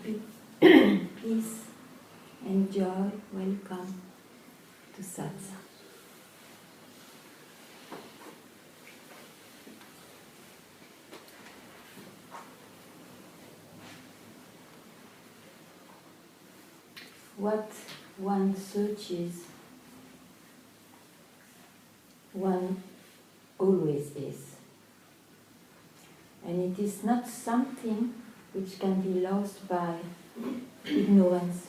Peace and joy, welcome to Satsang. What one searches, one always is. And it is not something which can be lost by ignorance.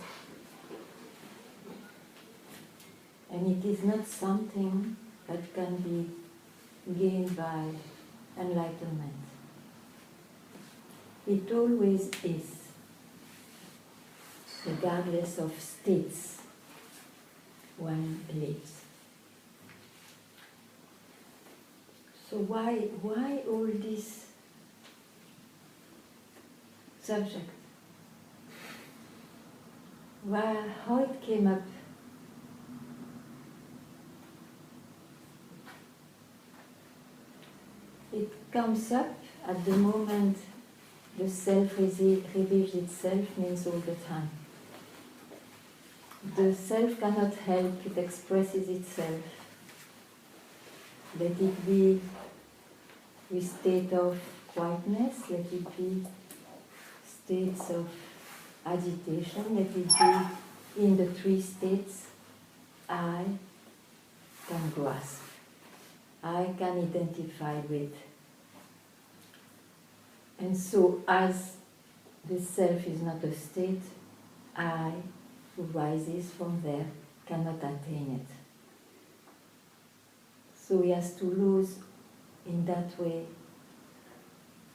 And it is not something that can be gained by enlightenment. It always is, regardless of states one lives. So why all this subject? How it came up? It comes up at the moment the self reveals itself, means all the time. The self cannot help, it expresses itself. Let it be with state of quietness, let it be states of agitation, let it be in the three states I can grasp, I can identify with. And so as the self is not a state, I, who rises from there, cannot attain it. So he has to lose, in that way,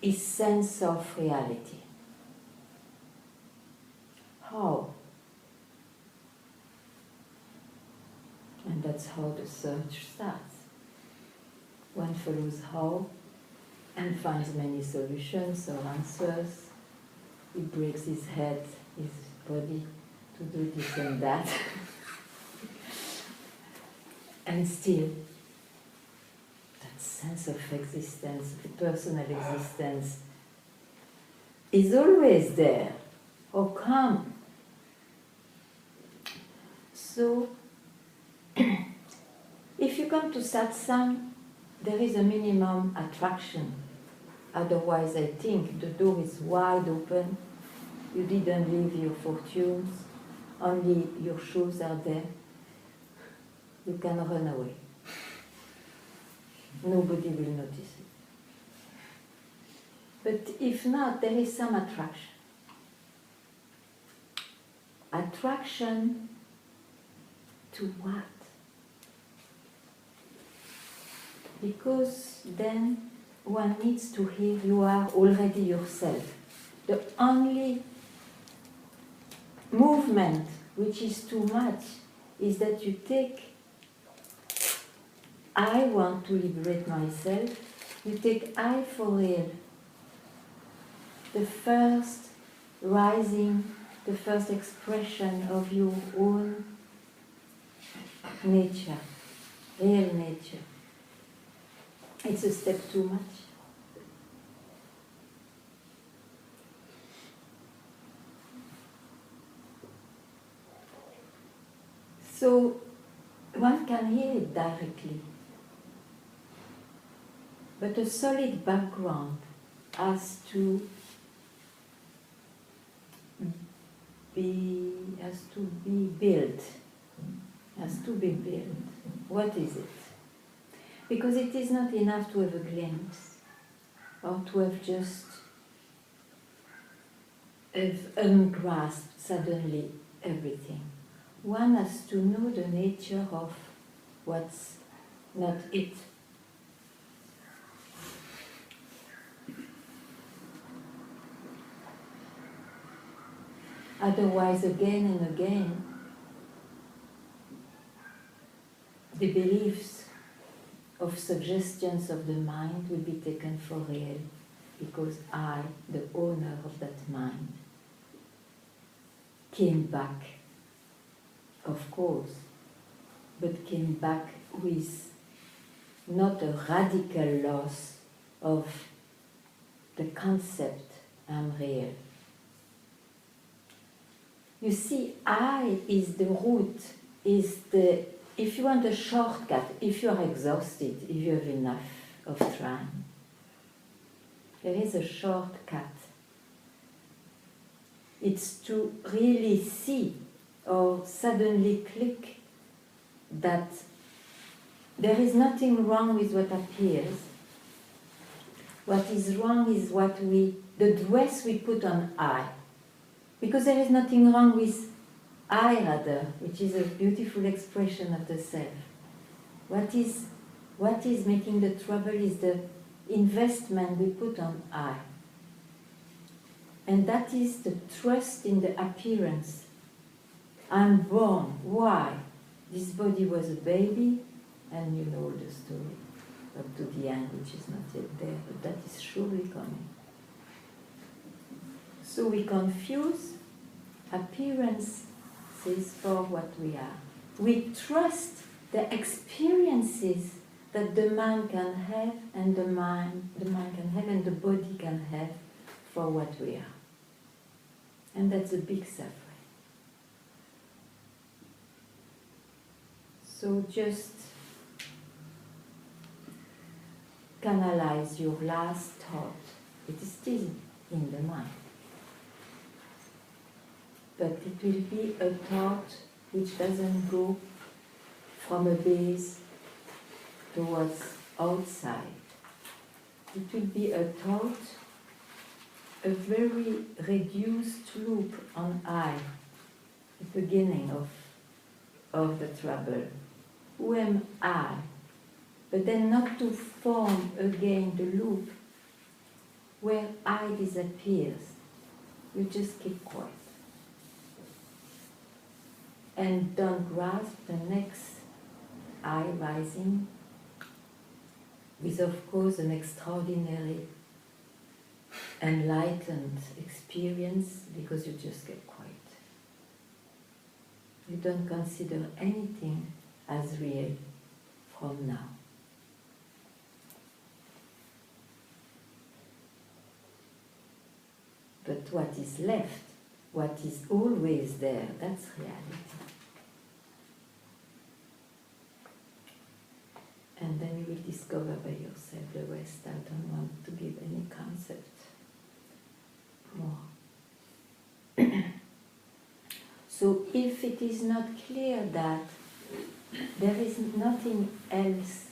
his sense of reality. How? And that's how the search starts. One follows how and finds many solutions or answers. He breaks his head, his body, to do this and that. And still, that sense of existence, the personal existence, is always there. How come? So, if you come to satsang, there is a minimum attraction. Otherwise, I think the door is wide open. You didn't leave your fortunes. Only your shoes are there. You can run away. Nobody will notice it. But if not, there is some attraction. Attraction to what? Because then one needs to hear you are already yourself. The only movement which is too much is that you take I want to liberate myself, you take I for real. The first rising, the first expression of your own nature, real nature. It's a step too much. So one can hear it directly. But a solid background has to be built. What is it? Because it is not enough to have a glimpse or to have just ungrasped suddenly everything. One has to know the nature of what's not it. Otherwise, again and again, the beliefs of suggestions of the mind will be taken for real, because I, the owner of that mind, came back, of course, but came back with not a radical loss of the concept I'm real. You see, I is the root, is the, if you want a shortcut, if you are exhausted, if you have enough of trying, there is a shortcut. It's to really see or suddenly click that there is nothing wrong with what appears. What is wrong is the dress we put on I. Because there is nothing wrong with I, rather, which is a beautiful expression of the self. What is making the trouble is the investment we put on I. And that is the trust in the appearance. I'm born. Why? This body was a baby, and you know the story up to the end, which is not yet there, but that is surely coming. So we confuse appearances for what we are. We trust the experiences that the mind can have, and the mind can have, and the body can have for what we are. And that's a big suffering. So just canalize your last thought. It is still in the mind. But it will be a thought which doesn't go from a base towards outside. It will be a thought, a very reduced loop on I, the beginning of the trouble. Who am I? But then not to form again the loop where I disappears. You just keep quiet. And don't grasp the next I rising with, of course, an extraordinary enlightened experience, because you just get quiet. You don't consider anything as real from now. But what is left, what is always there, that's reality. And then you will discover by yourself the rest. I don't want to give any concept more. So if it is not clear that there is nothing else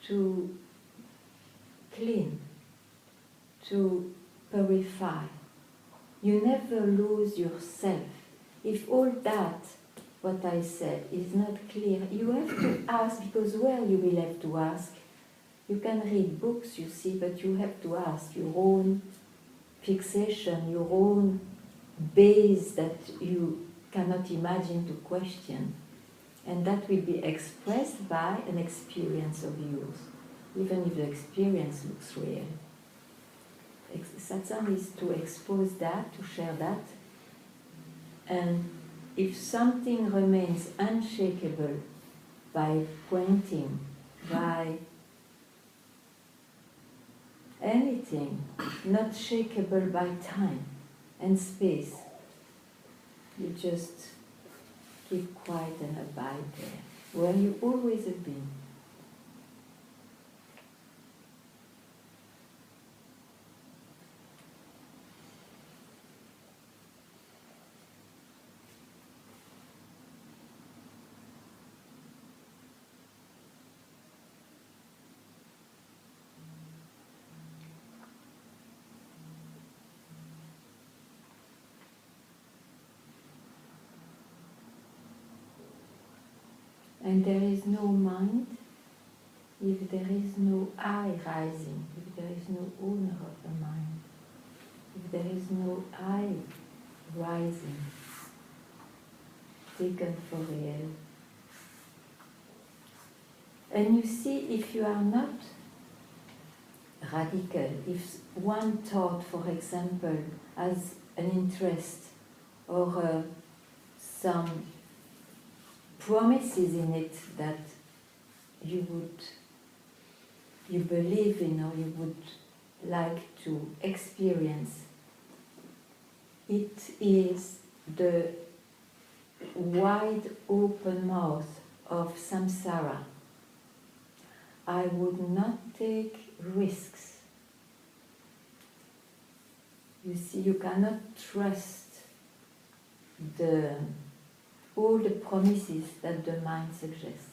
to clean, to purify, you never lose yourself. If all that, what I said, is not clear, you have to ask, because where you will have to ask? You can read books, you see, but you have to ask your own fixation, your own base that you cannot imagine to question. And that will be expressed by an experience of yours, even if the experience looks real. Satsang is to expose that, to share that, and if something remains unshakable by pointing, by anything, not shakeable by time and space, you just keep quiet and abide there, where you always have been. And there is no mind if there is no I rising, if there is no owner of the mind, if there is no I rising, taken for real. And you see, if you are not radical, if one thought, for example, has an interest or some promises in it that you believe in or you would like to experience, it is the wide open mouth of samsara. I would not take risks. You see, you cannot trust all the promises that the mind suggests.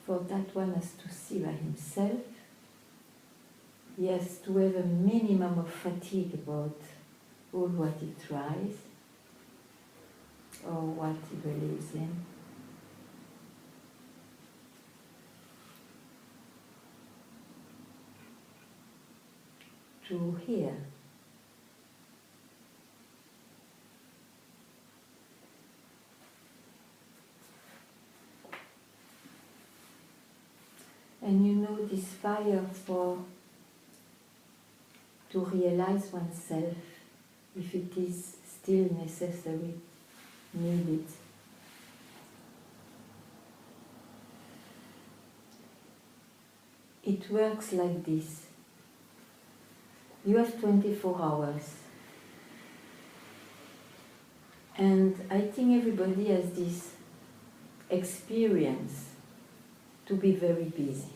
For that one has to see by himself. He has to have a minimum of fatigue about all what he tries or what he believes in. To hear. And you know, this fire to realize oneself, if it is still necessary, needed. It works like this. You have 24 hours. And I think everybody has this experience to be very busy.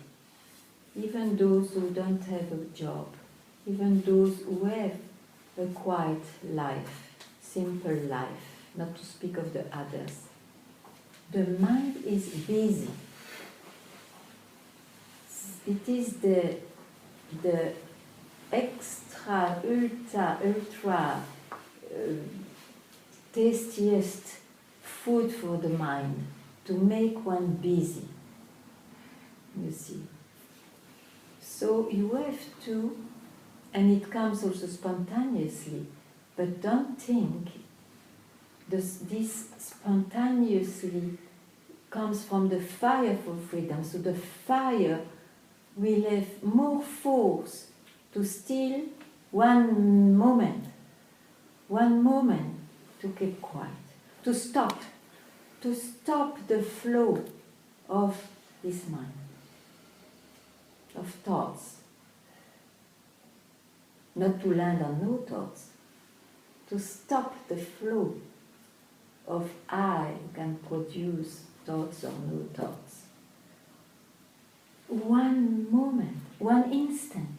Even those who don't have a job, even those who have a quiet life, simple life, not to speak of the others. The mind is busy. It is the extra, ultra tastiest food for the mind to make one busy. You see. So you have to, and it comes also spontaneously, but don't think this spontaneously comes from the fire for freedom. So the fire will have more force to steal one moment to keep quiet, to stop the flow of this mind, of thoughts. Not to land on no thoughts, to stop the flow of I can produce thoughts or no thoughts. One moment, one instant.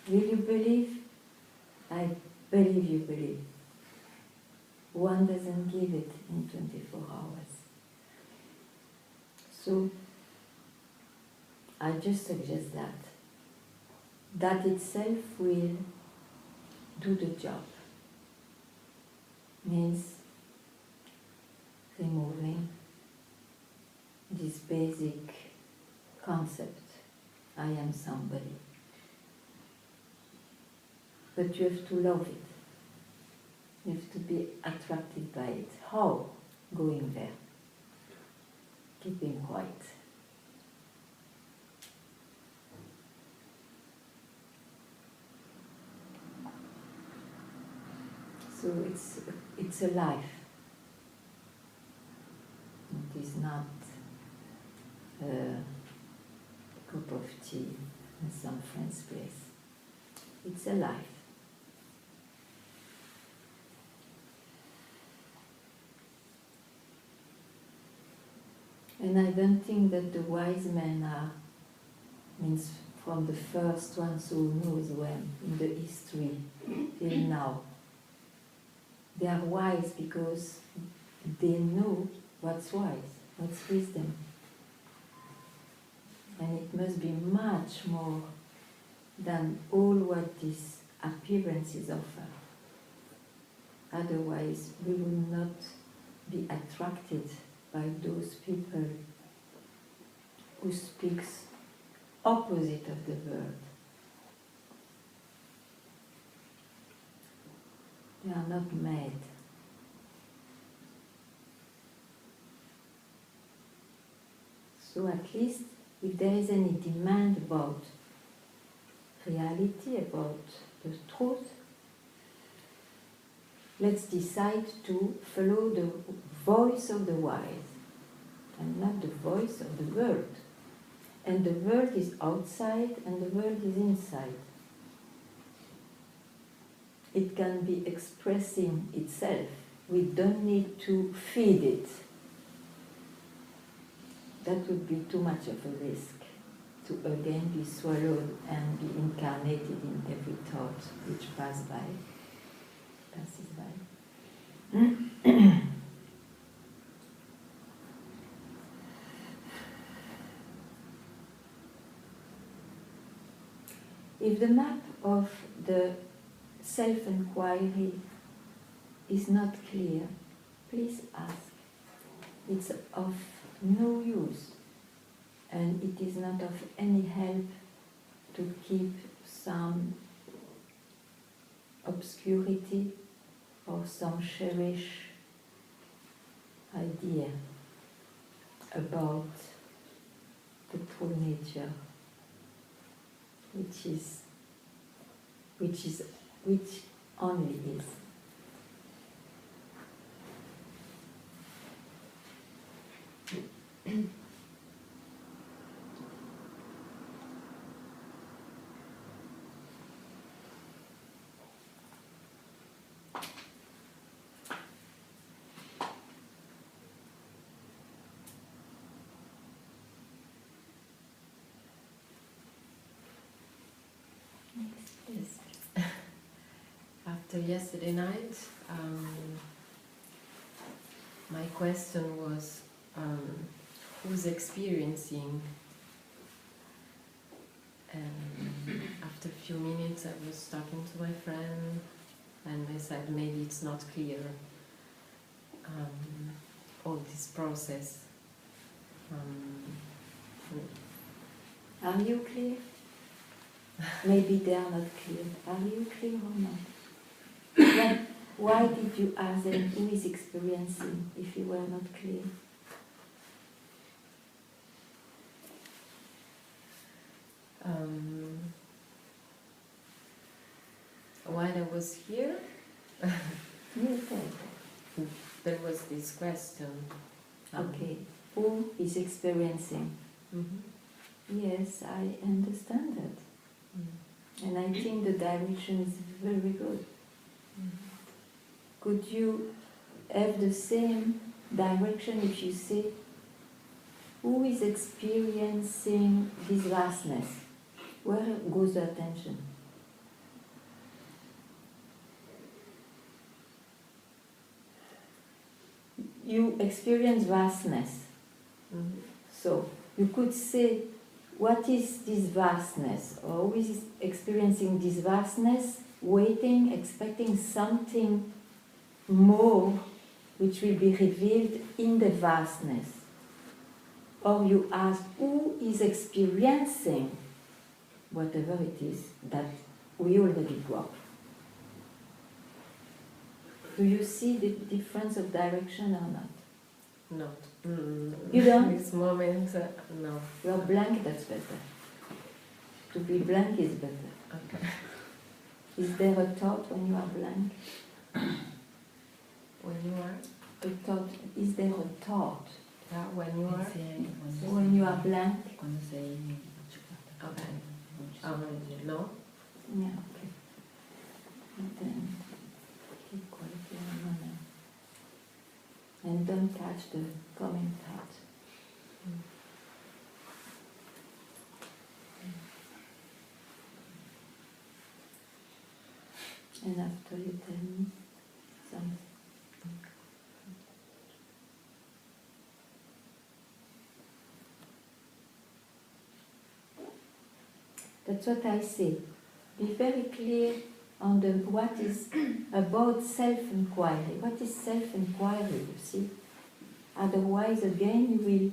Will you believe? I believe you believe. One doesn't give it in 24 hours. So, I just suggest that. That itself will do the job. Means removing this basic concept, I am somebody. But you have to love it. You have to be attracted by it. How? Going there. Keeping quiet. So it's a life. It is not a cup of tea in some friend's place. It's a life. And I don't think that the wise men are, means from the first ones who knows when, in the history till now. They are wise because they know what's wise, what's wisdom. And it must be much more than all what these appearances offer. Otherwise, we will not be attracted by those people who speaks opposite of the word. They are not made. So at least if there is any demand about reality, about the truth, let's decide to follow the voice of the wise and not the voice of the world. And the world is outside and the world is inside. It can be expressing itself. We don't need to feed it. That would be too much of a risk to again be swallowed and be incarnated in every thought which passes by. If the map of the self-inquiry is not clear, please ask. It's of no use, and it is not of any help to keep some obscurity or some cherished idea about the true nature, which only is. Yes. After yesterday night, my question was, who's experiencing? And after a few minutes I was talking to my friend and I said maybe it's not clear, all this process. Are you clear? Maybe they are not clear. Are you clear or not? Why did you ask them who is experiencing if you were not clear? While I was here, there was this question. Okay, who is experiencing? Mm-hmm. Yes, I understand that. And I think the direction is very good. Could you have the same direction if you say, who is experiencing this vastness? Where goes the attention? You experience vastness. Mm-hmm. So you could say, what is this vastness? Or who is experiencing this vastness, waiting, expecting something more which will be revealed in the vastness? Or you ask, who is experiencing whatever it is that we already got? Do you see the difference of direction or not? Not. You don't? This moment, no. You are blank, that's better. To be blank is better. Okay. Is there a thought when you are blank? When you are? A thought. Is there a thought? Yeah, when you are? When you are blank? Okay. No? Yeah, okay. And then keep quiet for a moment. And don't catch the coming thought. And after you tell me something. That's what I say. Be very clear on what is about self-inquiry. What is self-inquiry, you see? Otherwise, again, you will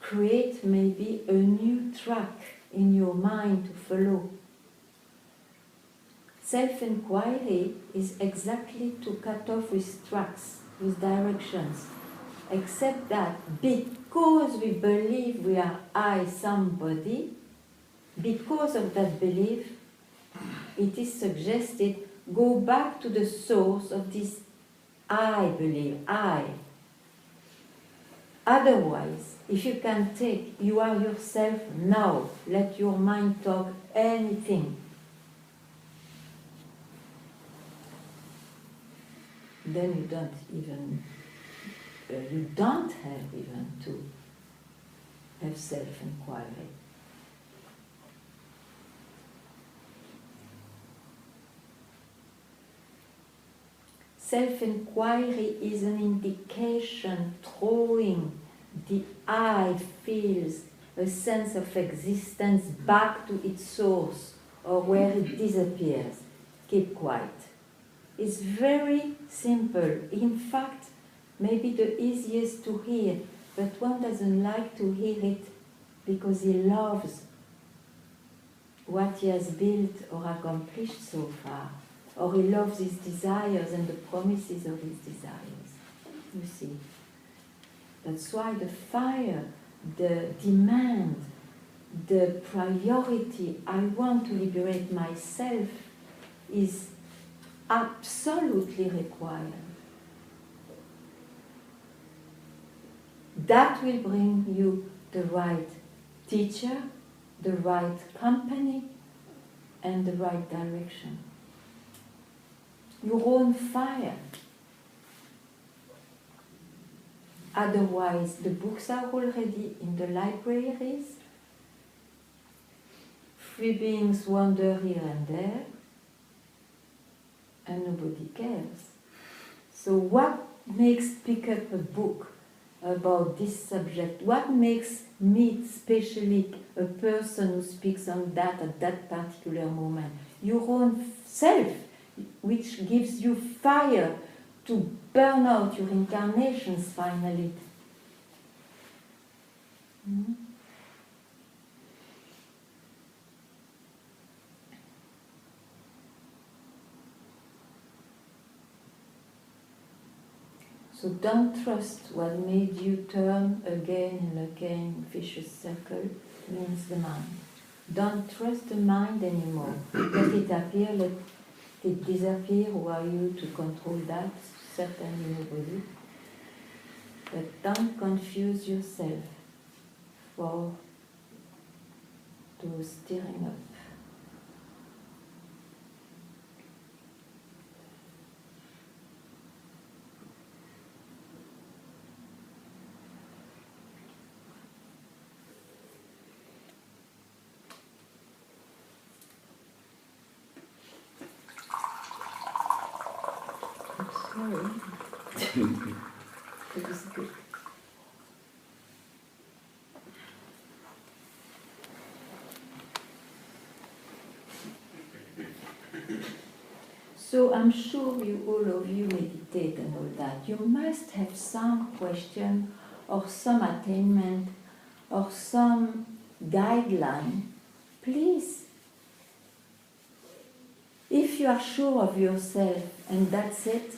create maybe a new track in your mind to follow. Self-inquiry is exactly to cut off with tracks, with directions. Except that because we believe we are I, somebody, because of that belief, it is suggested, go back to the source of this I believe, I. Otherwise, if you can take, you are yourself now, let your mind talk anything. Then you don't have even to have self-inquiry. Self-inquiry is an indication throwing the I feels a sense of existence back to its source or where it disappears. Keep quiet. It's very simple. In fact, maybe the easiest to hear, but one doesn't like to hear it because he loves what he has built or accomplished so far, or he loves his desires and the promises of his desires. You see? That's why the fire, the demand, the priority, I want to liberate myself, is absolutely required. That will bring you the right teacher, the right company, and the right direction. Your own fire. Otherwise, the books are already in the libraries. Free beings wander here and there, and nobody cares. So what makes pick up a book about this subject? What makes me especially a person who speaks on that at that particular moment? Your own self, which gives you fire to burn out your incarnations finally. Mm-hmm. So don't trust what made you turn again and again, vicious circle, means the mind. Don't trust the mind anymore. Let it appear, let it disappear. Who are you to control that? Certainly nobody. But don't confuse yourself for to stirring up. Sorry. It was good. So I'm sure you, all of you, meditate and all that. You must have some question or some attainment or some guideline. Please, if you are sure of yourself and that's it,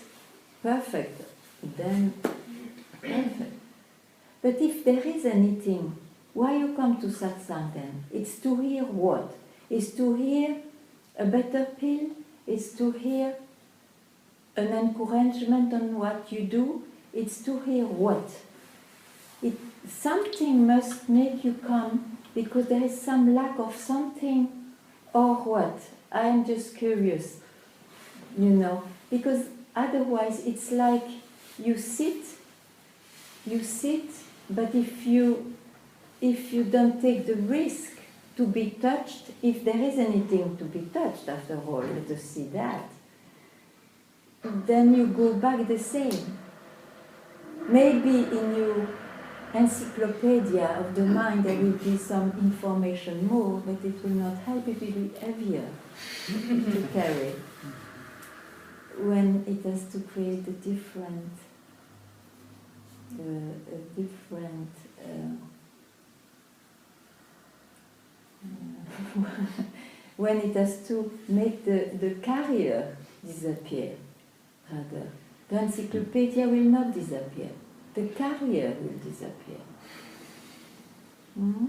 perfect, then perfect. But if there is anything, why you come to satsang then? It's to hear what? It's to hear a better pill? It's to hear an encouragement on what you do? It's to hear what? Something must make you come because there is some lack of something or what? I am just curious, because otherwise it's like you sit, but if you don't take the risk to be touched, if there is anything to be touched after all, let us see that, then you go back the same. Maybe in your encyclopedia of the mind there will be some information more, but it will not help, it will be heavier to carry when it has to create a different when it has to make the carrier disappear, rather. The encyclopedia will not disappear. The carrier will disappear. Mm-hmm.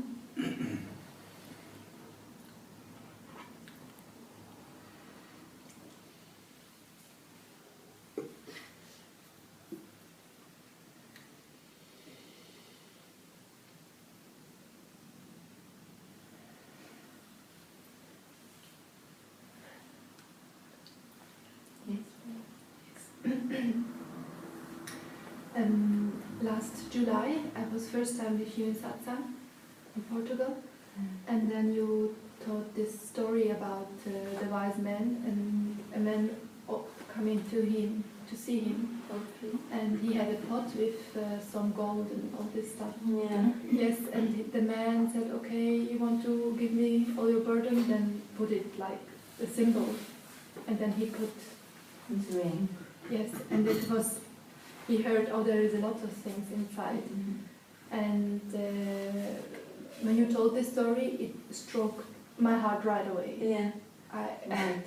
Last July, I was first time with you in Satsang in Portugal, and then you told this story about the wise man and a man coming to him to see him, and he had a pot with some gold and all this stuff. Yeah. Yes, and the man said, "Okay, you want to give me all your burden, then put it like a symbol," and then he put His ring. yes, and it was. He heard, oh, there is a lot of things inside. And when you told this story, it struck my heart right away. Yeah. Right.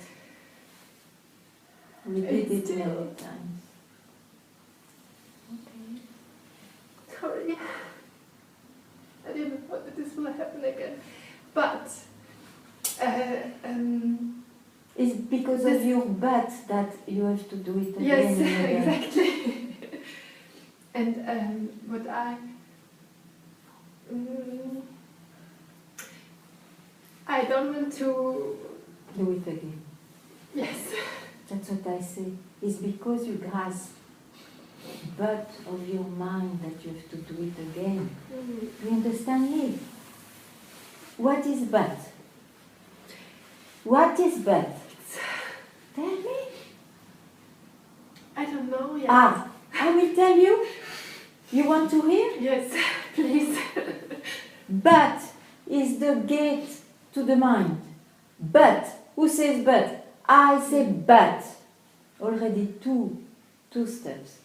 We did it many times. Okay. Sorry. I didn't know that this will happen again. But it's because of your butt that you have to do it again. Yes, and again. exactly. And what I don't want to Do it again. Yes. That's what I say. It's because you grasp but of your mind that you have to do it again. You understand me? What is but? What is but? Tell me. I don't know yet. I will tell you. You want to hear? Yes, please. But is the gate to the mind. But. Who says but? I say but. Already two steps.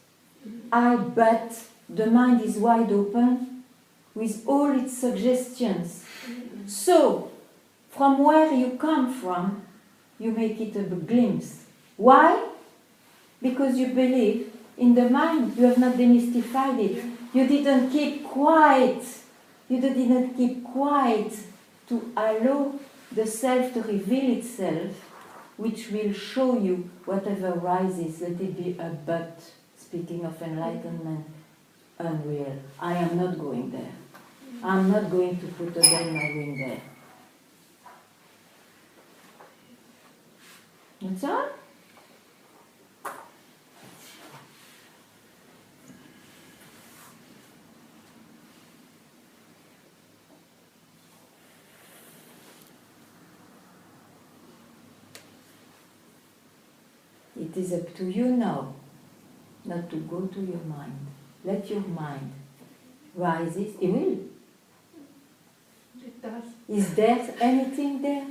But the mind is wide open with all its suggestions. So, from where you come from, you make it a glimpse. Why? Because you believe in the mind, you have not demystified it. You didn't keep quiet. You didn't keep quiet to allow the self to reveal itself, which will show you whatever rises. Let it be a but, speaking of enlightenment, unreal. I am not going there. I'm not going to put again my ring there. That's all? It is up to you now not to go to your mind. Let your mind rises. It will. It does. Is there anything there?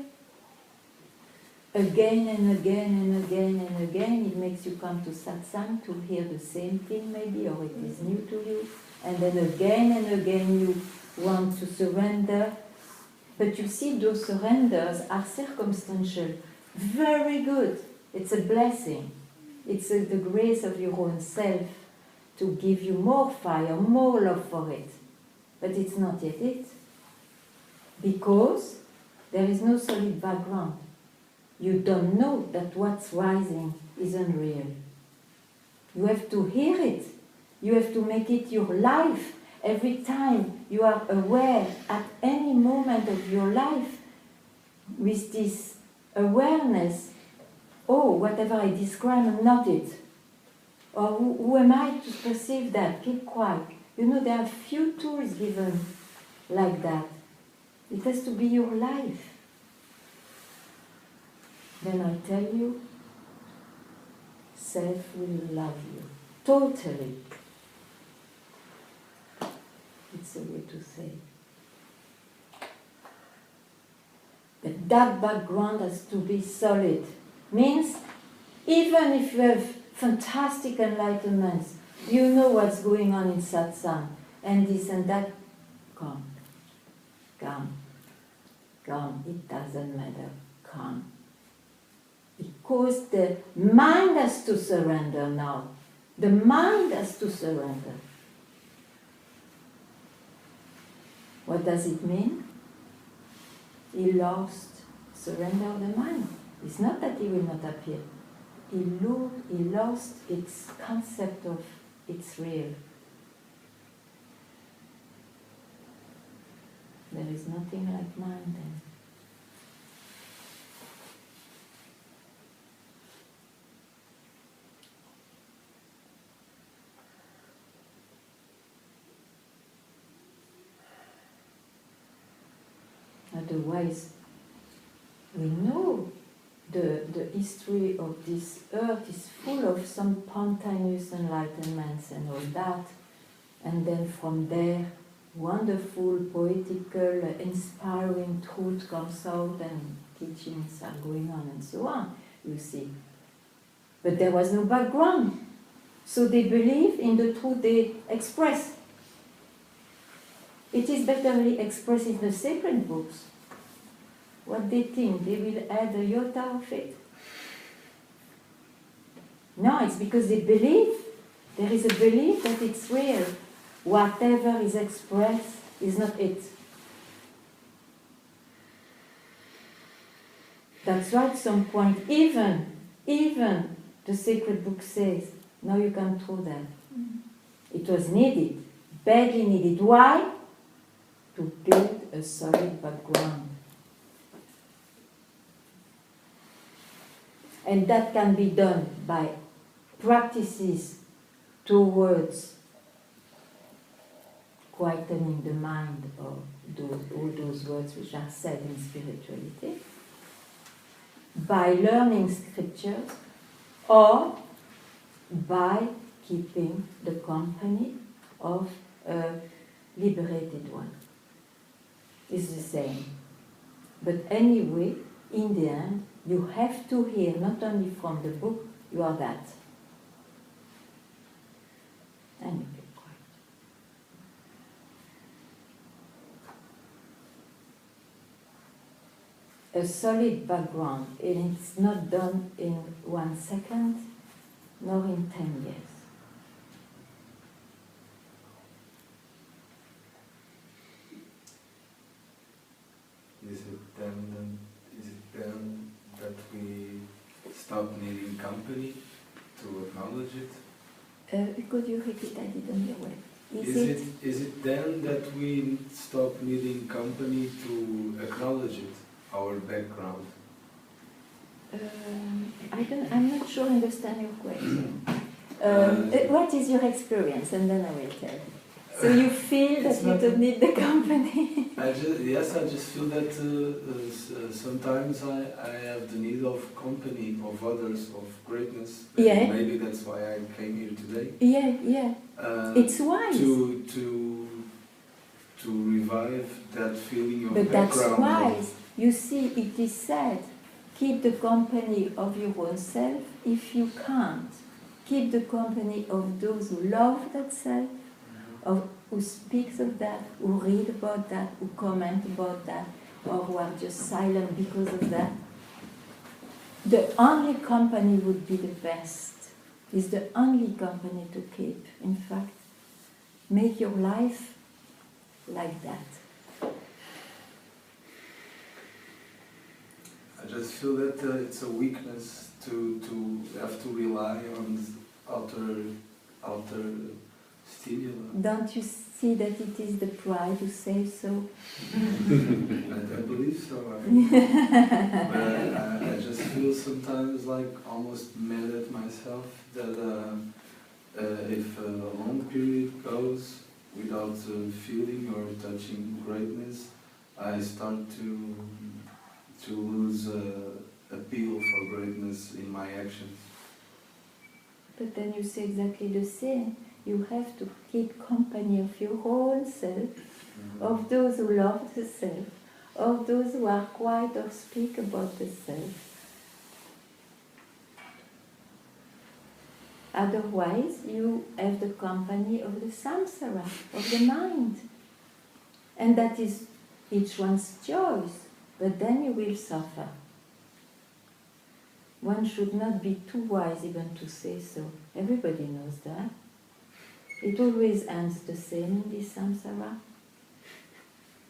Again and again and again and again, it makes you come to satsang to hear the same thing maybe, or it is new to you. And then again and again you want to surrender. But you see, those surrenders are circumstantial. Very good. It's a blessing. It's the grace of your own self to give you more fire, more love for it. But it's not yet it. Because there is no solid background. You don't know that what's rising is unreal. You have to hear it. You have to make it your life. Every time you are aware at any moment of your life with this awareness, oh, whatever I describe, I'm not it. Or who am I to perceive that? Keep quiet. You know, there are few tools given like that. It has to be your life. Then I tell you, self will love you. Totally. It's a way to say. But that background has to be solid. Means, even if you have fantastic enlightenments, you know what's going on in satsang, and this and that, come, it doesn't matter, come. Because the mind has to surrender now. The mind has to surrender. What does it mean? He lost surrender of the mind. It's not that he will not appear. He lost its concept of it's real. There is nothing like mind then. Otherwise, we know the history of this earth is full of some spontaneous enlightenments and all that. And then from there, wonderful, poetical, inspiring truth comes out and teachings are going on and so on, you see. But there was no background. So they believe in the truth they express. It is better expressed in the sacred books. What they think, they will add a iota of it. No, it's because they believe, there is a belief that it's real. Whatever is expressed is not it. That's why at some point, even the sacred book says, now you can throw that. It was needed, badly needed. Why? To build a solid background. And that can be done by practices towards quietening the mind of all those words which are said in spirituality, by learning scriptures, or by keeping the company of a liberated one. It's the same. But anyway, in the end, you have to hear not only from the book, you are that. And you get quiet. A solid background, and it's not done in 1 second, nor in 10 years. Is it then that we stop needing company to acknowledge it? Could you repeat? I didn't hear well. Is it then that we stop needing company to acknowledge it, our background? I'm not sure I understand your question. What is your experience? And then I will tell. So you feel that you don't need the company? I just feel that sometimes I have the need of company, of others, of greatness. Yeah. Maybe that's why I came here today. Yeah. It's wise. To revive that feeling of but background. But that's wise. You see, it is said, keep the company of your own self if you can't. Keep the company of those who love that self, of who speaks of that, who read about that, who comment about that, or who are just silent because of that. The only company would be the best, is the only company to keep. In fact, make your life like that. I just feel that it's a weakness to have to rely on outer stimuli. Don't you see that it is the pride who says so? I believe so. But I just feel sometimes like almost mad at myself that if a long period goes without feeling or touching greatness, I start to lose appeal for greatness in my actions. But then you say exactly the same. You have to keep company of your own self, of those who love the self, of those who are quiet or speak about the self. Otherwise, you have the company of the samsara, of the mind. And that is each one's choice, but then you will suffer. One should not be too wise even to say so. Everybody knows that. It always ends the same in this samsara.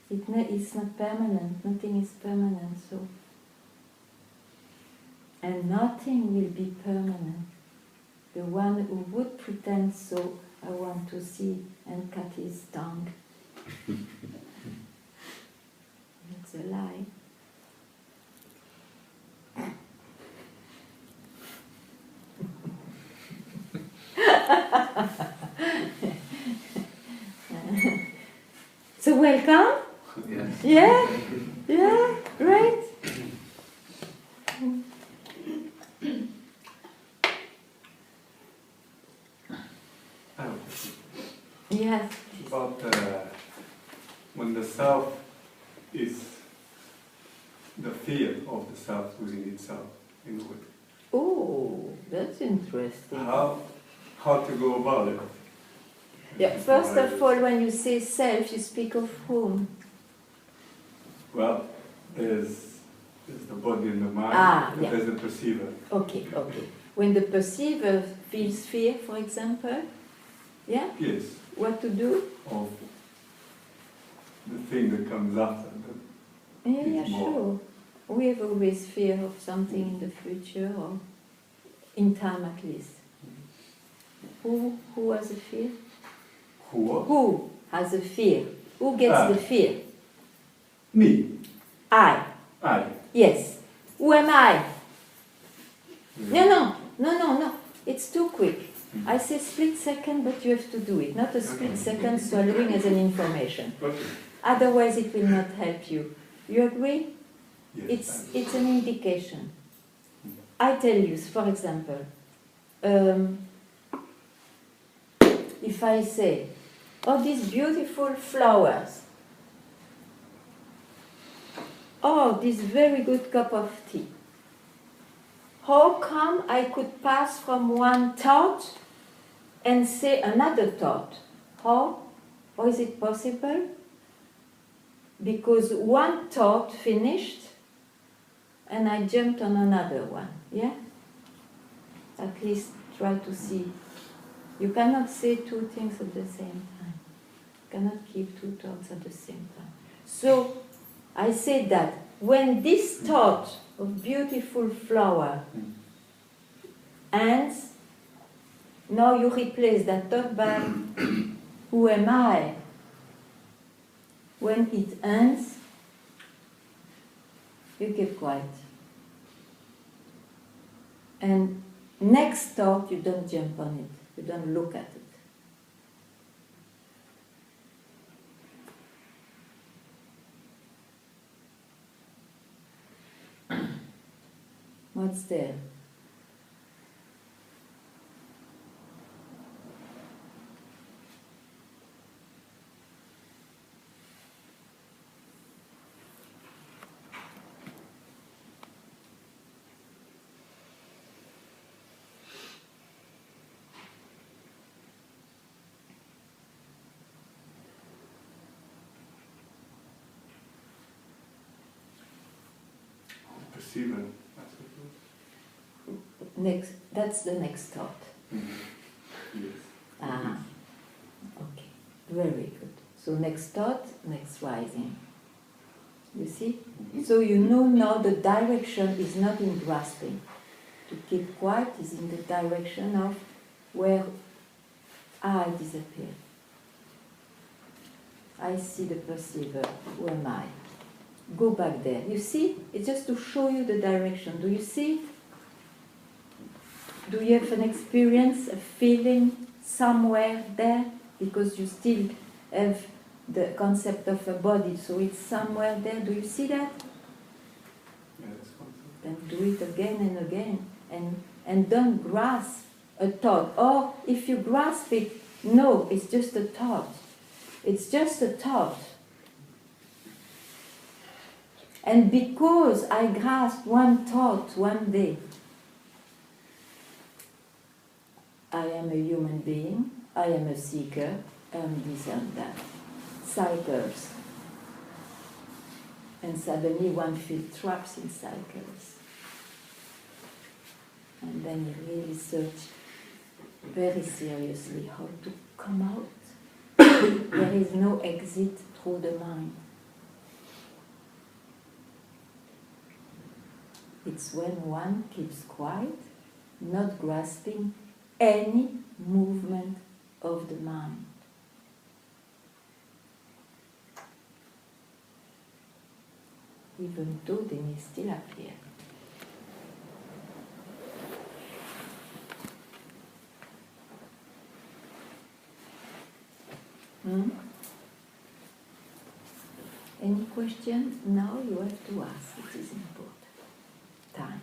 It's not permanent, nothing is permanent, so. And nothing will be permanent. The one who would pretend so, I want to see and cut his tongue. It's a lie. So welcome. Yes. Yeah? Yeah, right? Yes. But when the self is the fear of the self within itself, in a way. Oh, that's interesting. How to go about it? Yeah, first of all, when you say self, you speak of whom? Well, there's the body and the mind, and yeah. there's the perceiver. Okay. When the perceiver feels fear, for example, yeah? Yes. What to do? Of the thing that comes after. Yeah, sure. We have always fear of something in the future, or in time at least. Who has a fear? Who has a fear? Who gets the fear? Me. I. Yes. Who am I? No. It's too quick. I say split second, but you have to do it. Not a split second swallowing as an information. Okay. Otherwise it will not help you. You agree? Yes. It's an indication. I tell you, for example, if I say, oh, these beautiful flowers, oh, this very good cup of tea. How come I could pass from one thought and say another thought? How? How is it possible? Because one thought finished and I jumped on another one, yeah? At least try to see. You cannot say two things at the same time. You cannot keep two thoughts at the same time. So, I say that when this thought of beautiful flower ends, now you replace that thought by who am I? When it ends, you keep quiet. And next thought, you don't jump on it. You don't look at it. What's there? Perceiver. That's the next thought. Yes. Okay, very good. So next thought, next rising. You see? So you know now the direction is not in grasping. To keep quiet is in the direction of where I disappear. I see the perceiver. Who am I? Go back there. You see? It's just to show you the direction. Do you see it? Do you have an experience, a feeling somewhere there? Because you still have the concept of a body, so it's somewhere there. Do you see that? Yes. Then do it again and again. And don't grasp a thought. Or if you grasp it, no, it's just a thought. It's just a thought. And because I grasped one thought one day, I am a human being, I am a seeker, and this and that. Cycles. And suddenly one feels trapped in cycles. And then you really search very seriously how to come out. There is no exit through the mind. It's when one keeps quiet, not grasping any movement of the mind. Even though they may still appear. Any question now you have to ask. It is important. Time.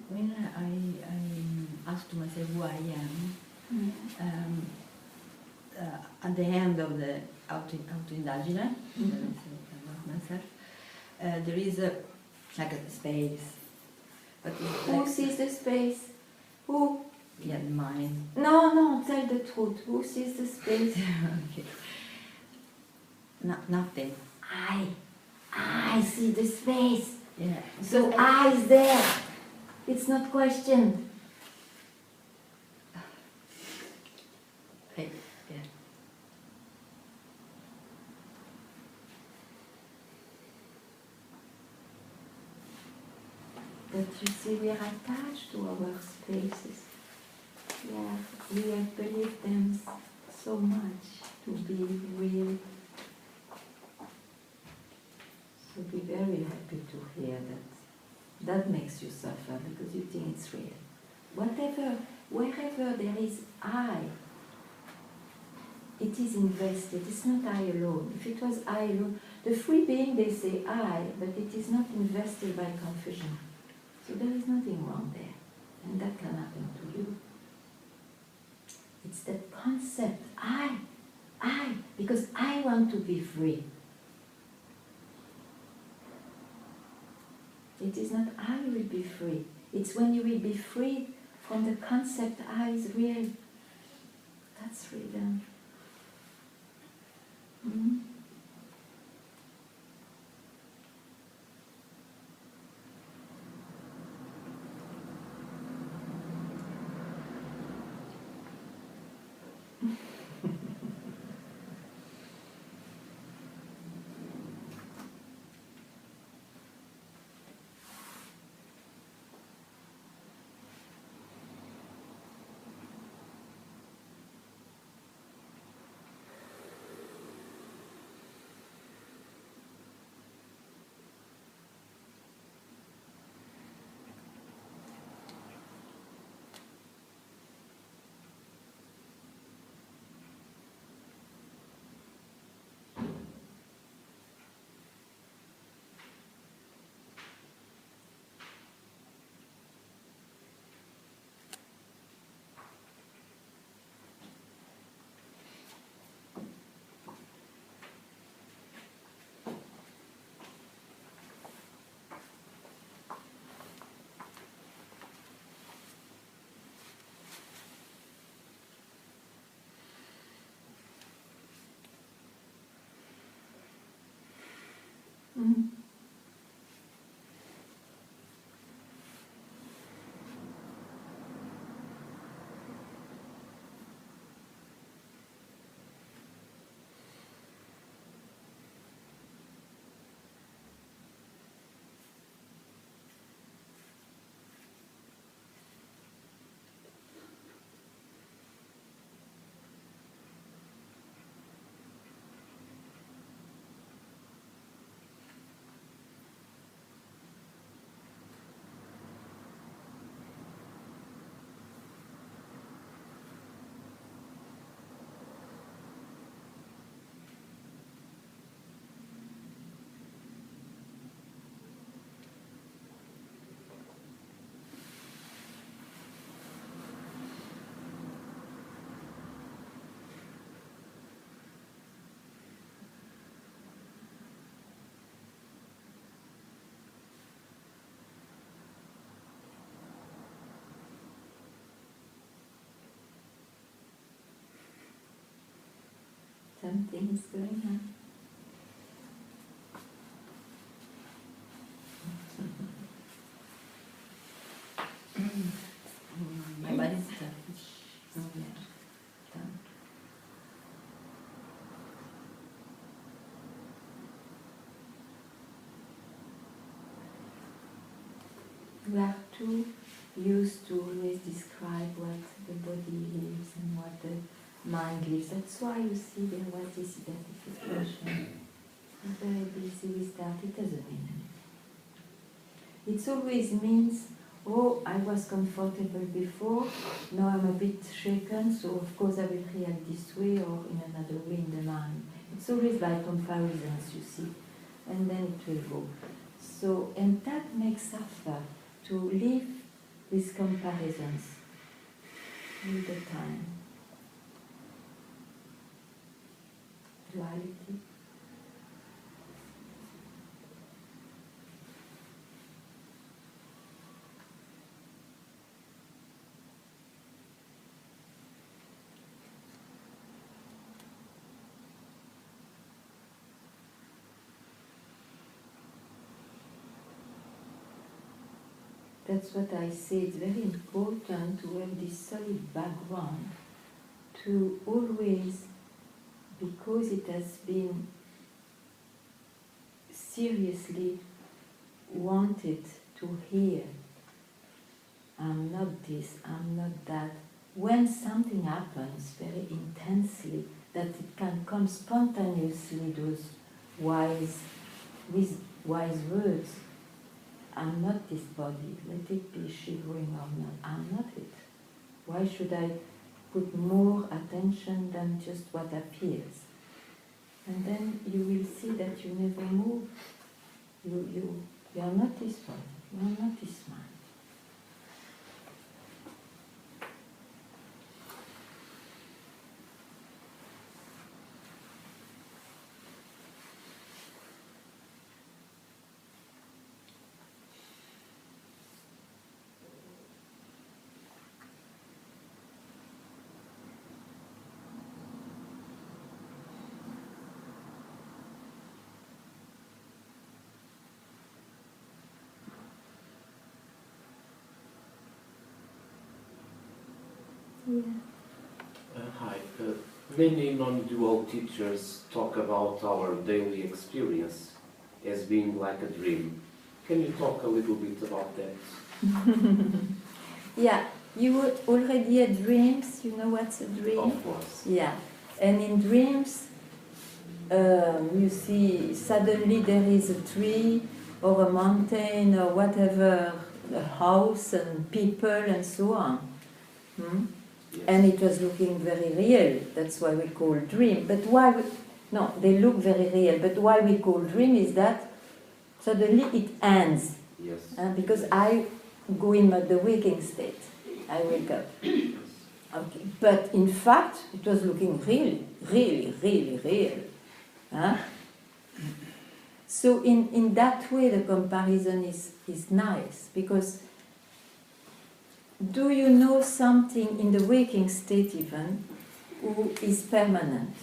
When I ask to myself who I am, at the end of the auto-indulgence, about myself, there is like a space. But it's Who like, sees the space? Who? yeah, mine. No, tell the truth. Who sees the space? Okay. Nothing. I see the space. Yeah. So I is there. It's not questioned. Yeah. But you see, we are attached to our spaces. Yeah, we have believed them so much to be real. So be very happy to hear that. That makes you suffer because you think it's real. Wherever there is I, it is invested. It's not I alone. If it was I alone, the free being, they say I, but it is not invested by confusion. So there is nothing wrong there. And that can happen to you. It's that concept, I, because I want to be free. It is not I will be free. It's when you will be free from the concept I is real. That's freedom. Mm-hmm. Mm. something is going on. My body's done. Oh, yeah. Done. We are too used to always describe what the body lives and what the mind lives. That's why you see there was this identification. I'm very busy with that. It doesn't mean anything. It always means, oh, I was comfortable before, now I'm a bit shaken, so of course I will react this way or in another way in the mind. It's always by comparisons, you see, and then it will go. So, and that makes suffer, to live with comparisons all the time. Duality. That's what I say, it's very important to have this solid background, to always, because it has been seriously wanted to hear, I'm not this, I'm not that. When something happens very intensely, that it can come spontaneously, those wise words, I'm not this body, let it be shivering or not, I'm not it. Why should I put more attention than just what appears? And then you will see that you never move. You are not this body, you are not this mind. Yeah. Hi. Many non-dual teachers talk about our daily experience as being like a dream. Can you talk a little bit about that? Yeah, you already had dreams, you know what's a dream? Of course. Yeah, and in dreams, you see suddenly there is a tree or a mountain or whatever, a house and people and so on. Yes. And it was looking very real, that's why we call dream. But why no, they look very real, but why we call dream is that suddenly it ends. Yes. Because I go in the waking state, I wake up. Okay. But in fact, it was looking really real. Huh? So in that way, the comparison is nice, because do you know something in the waking state even who is permanent?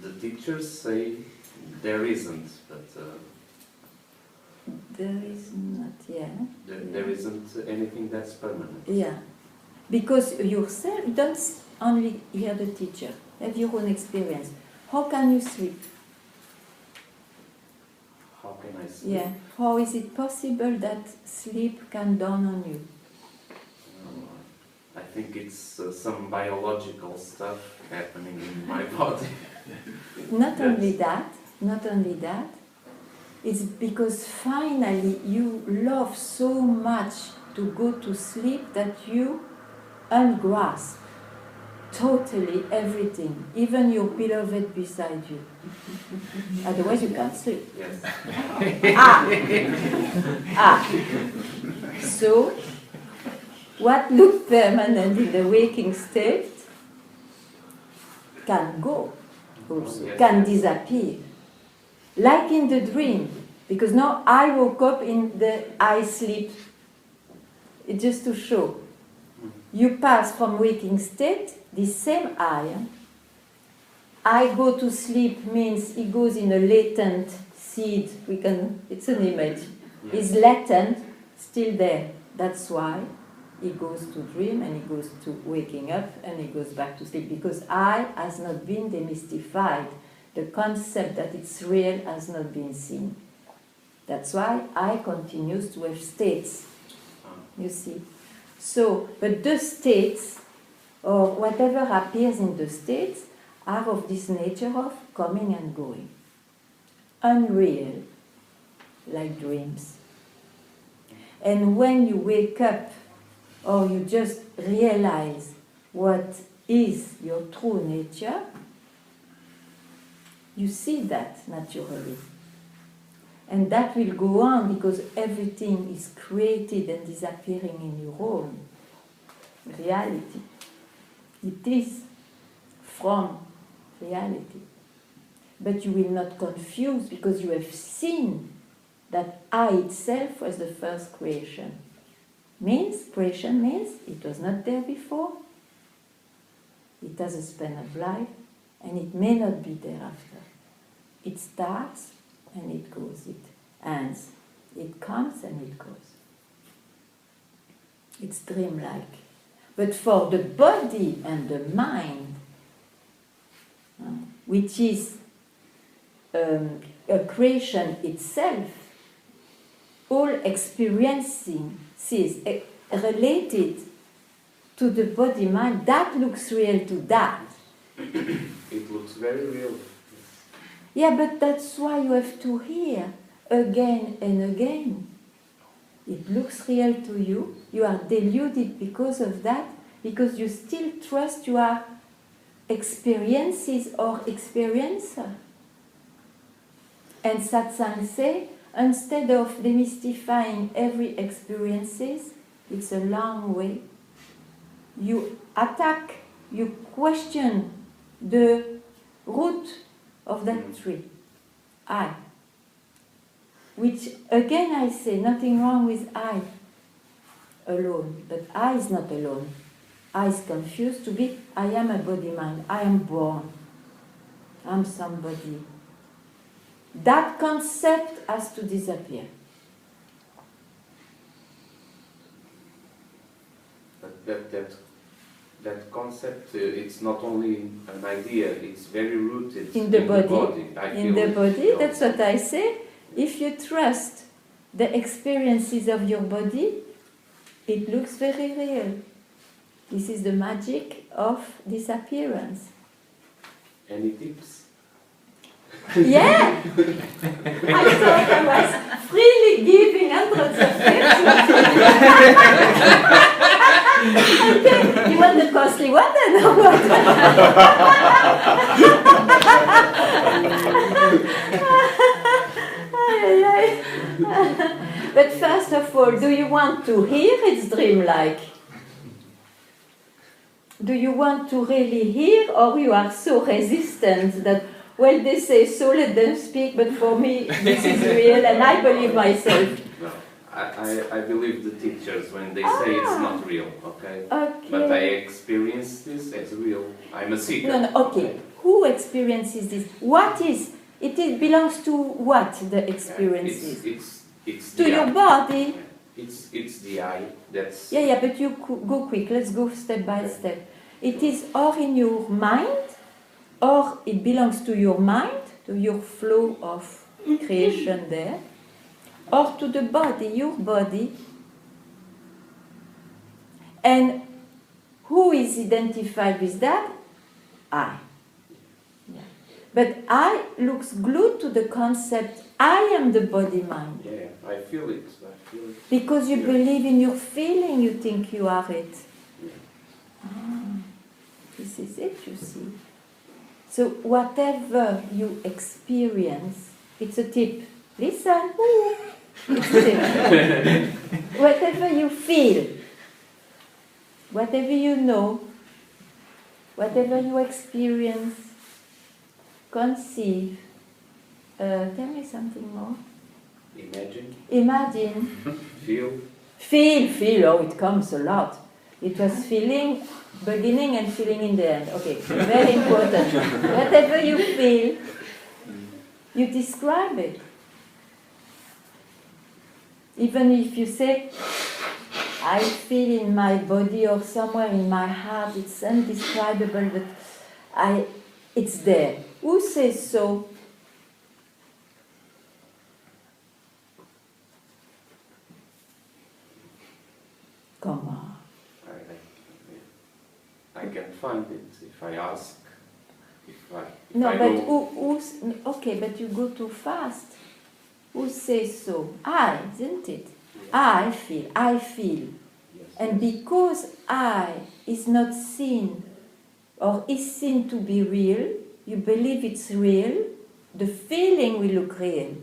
The teachers say there isn't, but There is not, yeah. there isn't anything that's permanent. Yeah, because yourself don't only hear the teacher, have your own experience. How can you sleep? How can I sleep? Yeah, how is it possible that sleep can dawn on you? I think it's some biological stuff happening in my body. Not only that, it's because finally you love so much to go to sleep that you ungrasp totally everything, even your beloved beside you. Otherwise you can't sleep. Yes. So, what looked permanent in the waking state can go, also, Yes. can disappear. Like in the dream, because now I woke up in the I sleep. It's just to show. you pass from waking state, this same I go to sleep means it goes in a latent seed. It's an image. It's latent, still there. That's why it goes to dream and it goes to waking up and it goes back to sleep. Because I has not been demystified. The concept that it's real has not been seen. That's why I continues to have states. You see? So, but the states, or whatever appears in the states, are of this nature of coming and going. Unreal, like dreams. And when you wake up, or you just realize what is your true nature, you see that naturally. And that will go on because everything is created and disappearing in your own reality. It is from reality. But you will not confuse because you have seen that I itself was the first creation. Creation means it was not there before, it has a span of life, and it may not be there after. It starts and it goes, it ends, it comes and it goes. It's dreamlike. But for the body and the mind, which is a creation itself, all experiencing is related to the body-mind, that looks real to that. It looks very real. Yeah, but that's why you have to hear again and again. It looks real to you. You are deluded because of that, because you still trust you are experiences or experiencer. And satsang say, instead of demystifying every experiences, it's a long way. You attack, you question the root of that tree, I. Which, again I say, nothing wrong with I alone, but I is not alone. I is confused to be, I am a body-mind, I am born, I'm somebody. That concept has to disappear. But that concept, it's not only an idea, it's very rooted in the body. In the body, that's what I say. If you trust the experiences of your body, it looks very real. This is the magic of disappearance. Any tips? Yeah! I thought I was freely giving hundreds of tips. Okay, you want the costly one then or what? But first of all, do you want to hear it's dreamlike? Do you want to really hear, or you are so resistant that, well, they say so, let them speak, but for me this is real and I believe myself? No, I believe the teachers when they say it's not real, okay? But I experience this as real. I'm a seeker. No, okay. Who experiences this? What is? It belongs to what, the experiences? It's to your body. It's the I that's... Yeah, but you go quick. Let's go step by step. It is or in your mind, or it belongs to your mind, to your flow of creation there, or to the body, your body. And who is identified with that? I. Yeah. But I looks glued to the concept, I am the body-mind. Yeah, I feel it. Because you believe in your feeling, you think you are it. This is it, you see. So whatever you experience, it's a tip. Listen. It's a tip. Whatever you feel, whatever you know, whatever you experience, conceive. Tell me something more. Imagine. Imagine. Feel. Feel. Oh, it comes a lot. It was feeling beginning and feeling in the end. Okay, very important. Whatever you feel, you describe it. Even if you say, I feel in my body or somewhere in my heart, it's indescribable, but it's there. Who says so? Come on. I can find it if I ask. No, I but go, okay, but you go too fast. Who says so? I, isn't it? I feel. yes, And because I is not seen or is seen to be real, you believe it's real, the feeling will look real.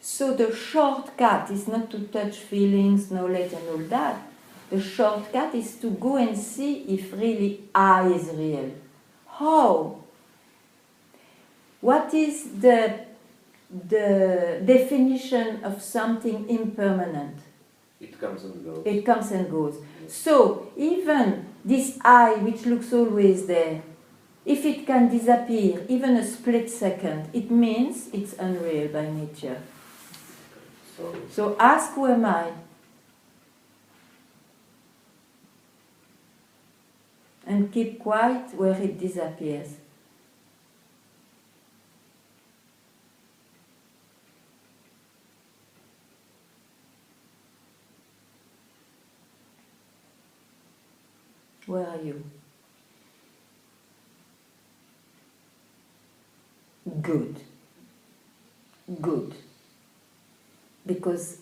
So the shortcut is not to touch feelings, knowledge and all that. The shortcut is to go and see if really I is real. How? What is the definition of something impermanent? it comes and goes. It comes and goes. So even this I, which looks always there, if it can disappear even a split second, it means it's unreal by nature. So ask, who am I? And keep quiet where it disappears. Where are you? Good. Good. Because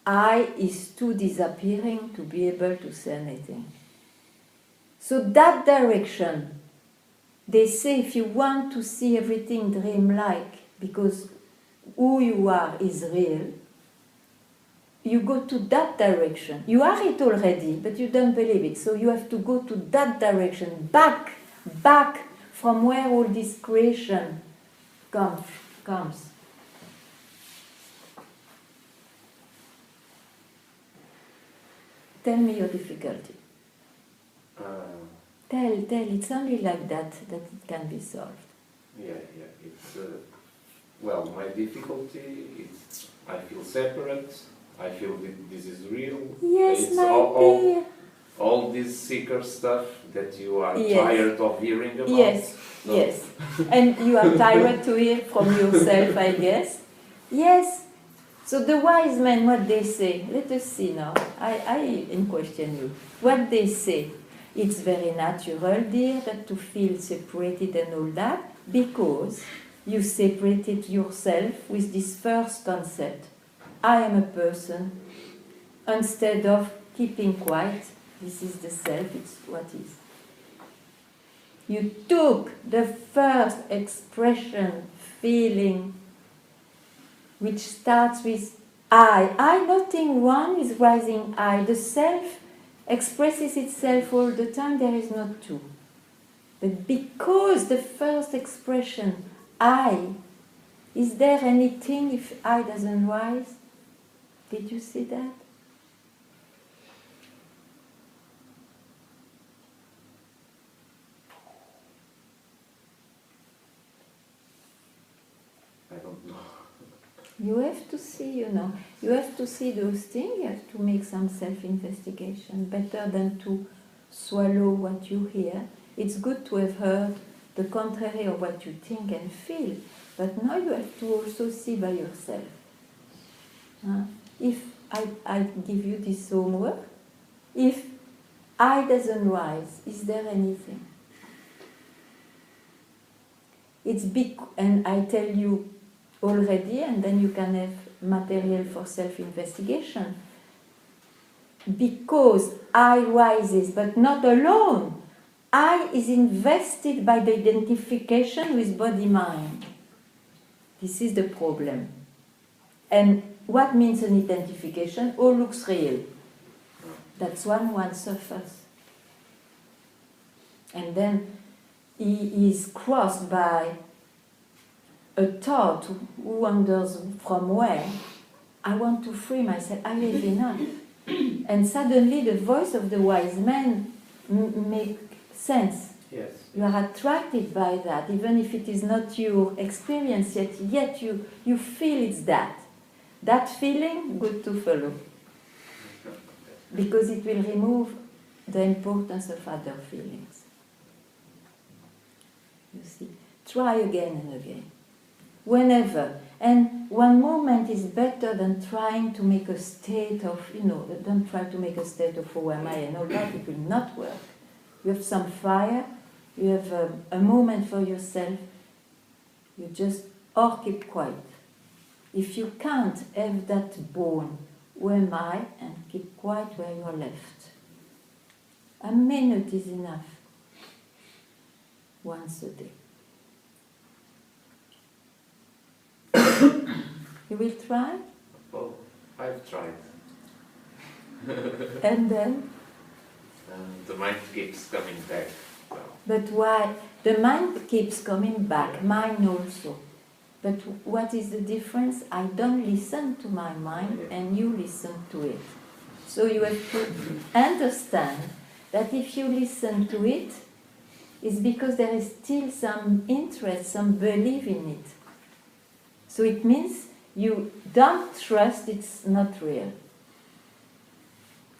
I is too disappearing to be able to say anything. So that direction, they say if you want to see everything dreamlike, because who you are is real, you go to that direction. You are it already, but you don't believe it. So you have to go to that direction, back from where all this creation comes. Tell me your difficulty. Tell, it's only like that it can be solved. Yeah, it's, well, my difficulty is I feel separate, I feel that this is real. Yes, it's my dear. all this seeker stuff that you are Yes. tired of hearing about. Yes, So- yes. And you are tired to hear from yourself, I guess. Yes. So the wise men, what they say, let us see now. I question you. What they say, it's very natural, dear, to feel separated and all that, because you separated yourself with this first concept. I am a person, instead of keeping quiet, this is the self, it's what is. You took the first expression, feeling, which starts with I. Nothing wrong with rising I. The self expresses itself all the time, there is not two. But because the first expression, I, is there anything if I doesn't rise? Did you see that? I don't know. You have to see, you have to see those things, you have to make some self-investigation, better than to swallow what you hear. It's good to have heard the contrary of what you think and feel, but now you have to also see by yourself. If I give you this homework, if I doesn't rise, is there anything? It's big, and I tell you already, and then you can have material for self-investigation. Because I rises, but not alone. I is invested by the identification with body-mind. This is the problem. And what means an identification? All looks real. That's one suffers. And then he is crossed by a thought who wonders from where. I want to free myself. I have enough. And suddenly the voice of the wise man makes sense. Yes. You are attracted by that, even if it is not your experience yet you feel it's that. That feeling, good to follow. Because it will remove the importance of other feelings. You see, try again and again. Whenever. And one moment is better than trying to make a state of, don't try to make a state of who am I and all that, it will not work. You have some fire, you have a moment for yourself, you just, or keep quiet. If you can't have that bone, who am I, and keep quiet where you are left. A minute is enough. Once a day. You will try? Oh, I've tried. And then? The mind keeps coming back. So. But why? The mind keeps coming back, mine also. But what is the difference? I don't listen to my mind and you listen to it. So you have to understand that if you listen to it, it's because there is still some interest, some belief in it. So it means you don't trust it's not real.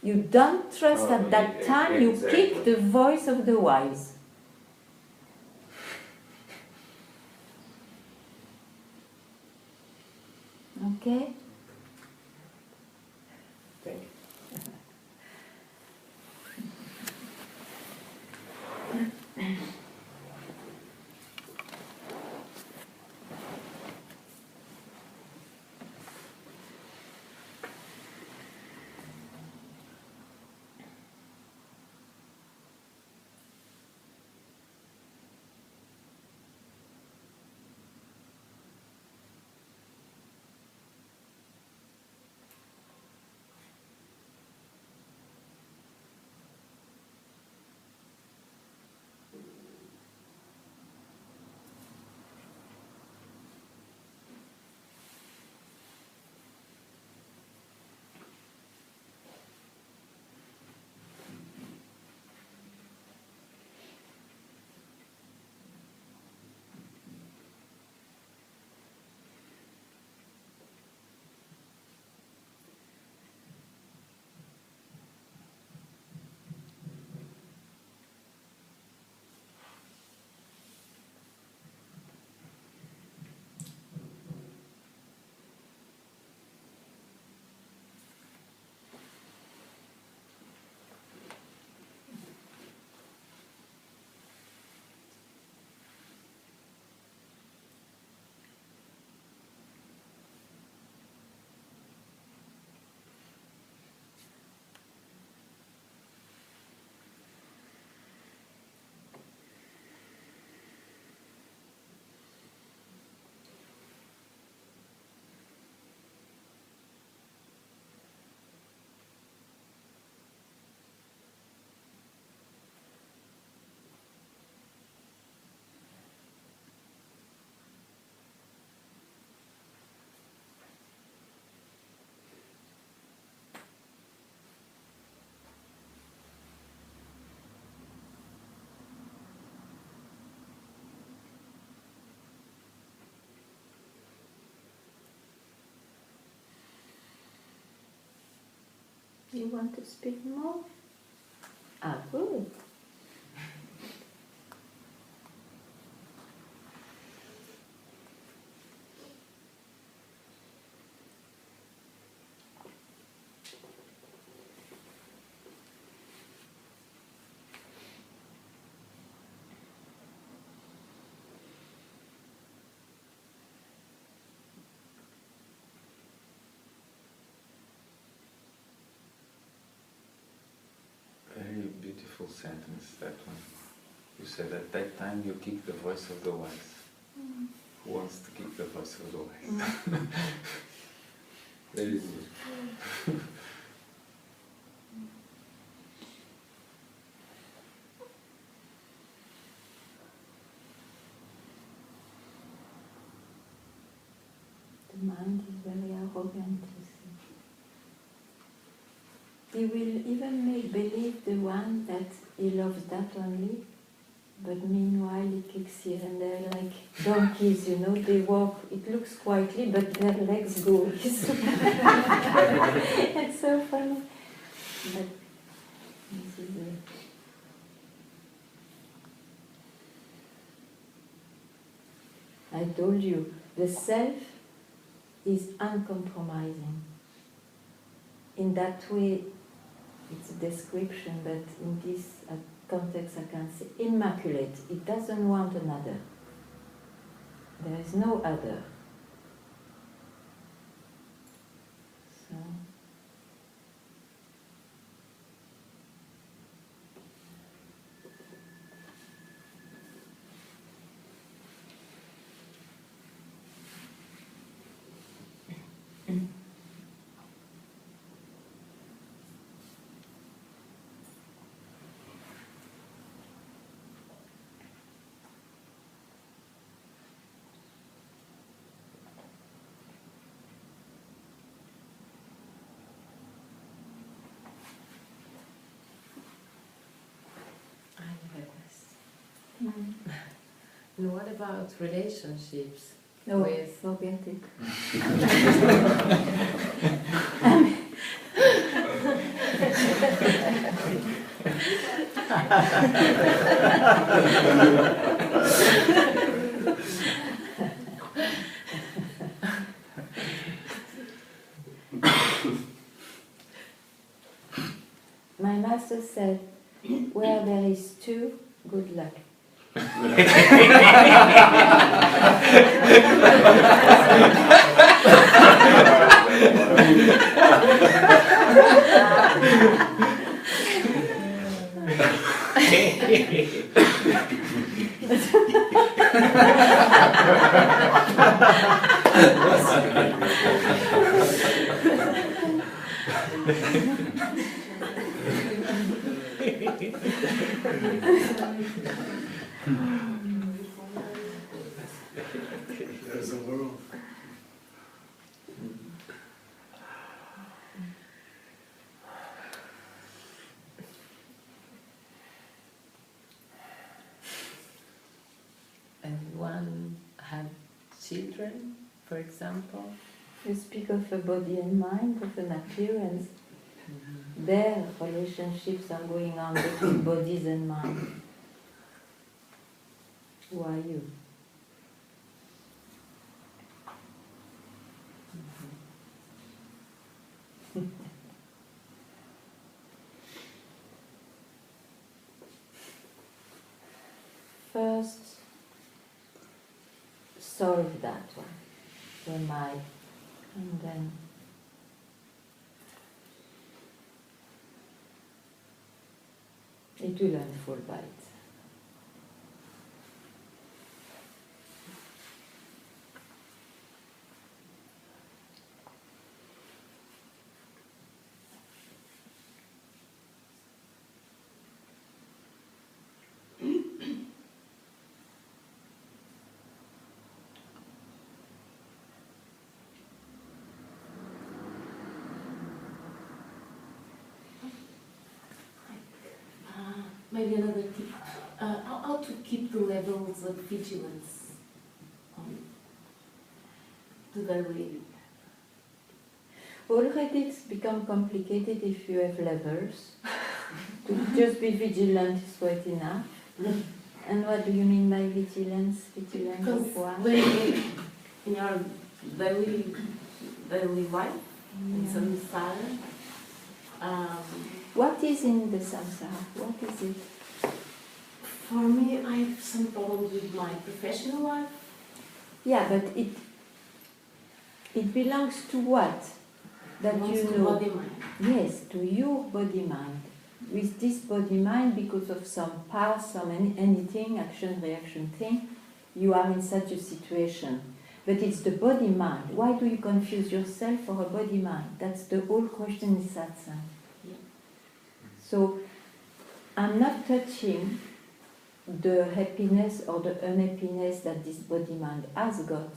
You don't trust at that time, you keep the voice of the wise. Okay? Thank you. You want to speak more? Ah, good. Very beautiful sentence, that one. You said at that time you keep the voice of the wise. Who wants to keep the voice of the wise? Very good. The mind is very arrogant, you see. he will even make believe the one that he loves that only, but meanwhile he kicks here and there like donkeys, they walk, it looks quietly, but their legs go. It's so funny. But this is I told you, the self is uncompromising. In that way, it's a description, but in this context I can say immaculate. It doesn't want another. There is no other. So. And what about relationships? No, with forget it. My master said, where there is two, good luck. There's a world. and one had children, for example. You speak of a body and mind, of an appearance. Their relationships are going on between bodies and mind. Who are you? First, solve that one. Who am I? And then it will unfold by itself. Maybe another tip, how to keep the levels of vigilance on the daily. Already it's become complicated if you have levels. To just be vigilant is quite enough. And what do you mean by vigilance? Vigilance Because of what? in our daily life, in samsara, What is in the samsara? What is it? for me, I have some problems with my professional life. Yeah, but it belongs to what? That Belongs you to know. body mind. Yes, to your body-mind. With this body-mind, because of some past, some anything, action, reaction thing, you are in such a situation. But it's the body-mind. Why do you confuse yourself for a body-mind? That's the whole question in satsang. Yeah. So, I'm not touching the happiness or the unhappiness that this body-mind has got.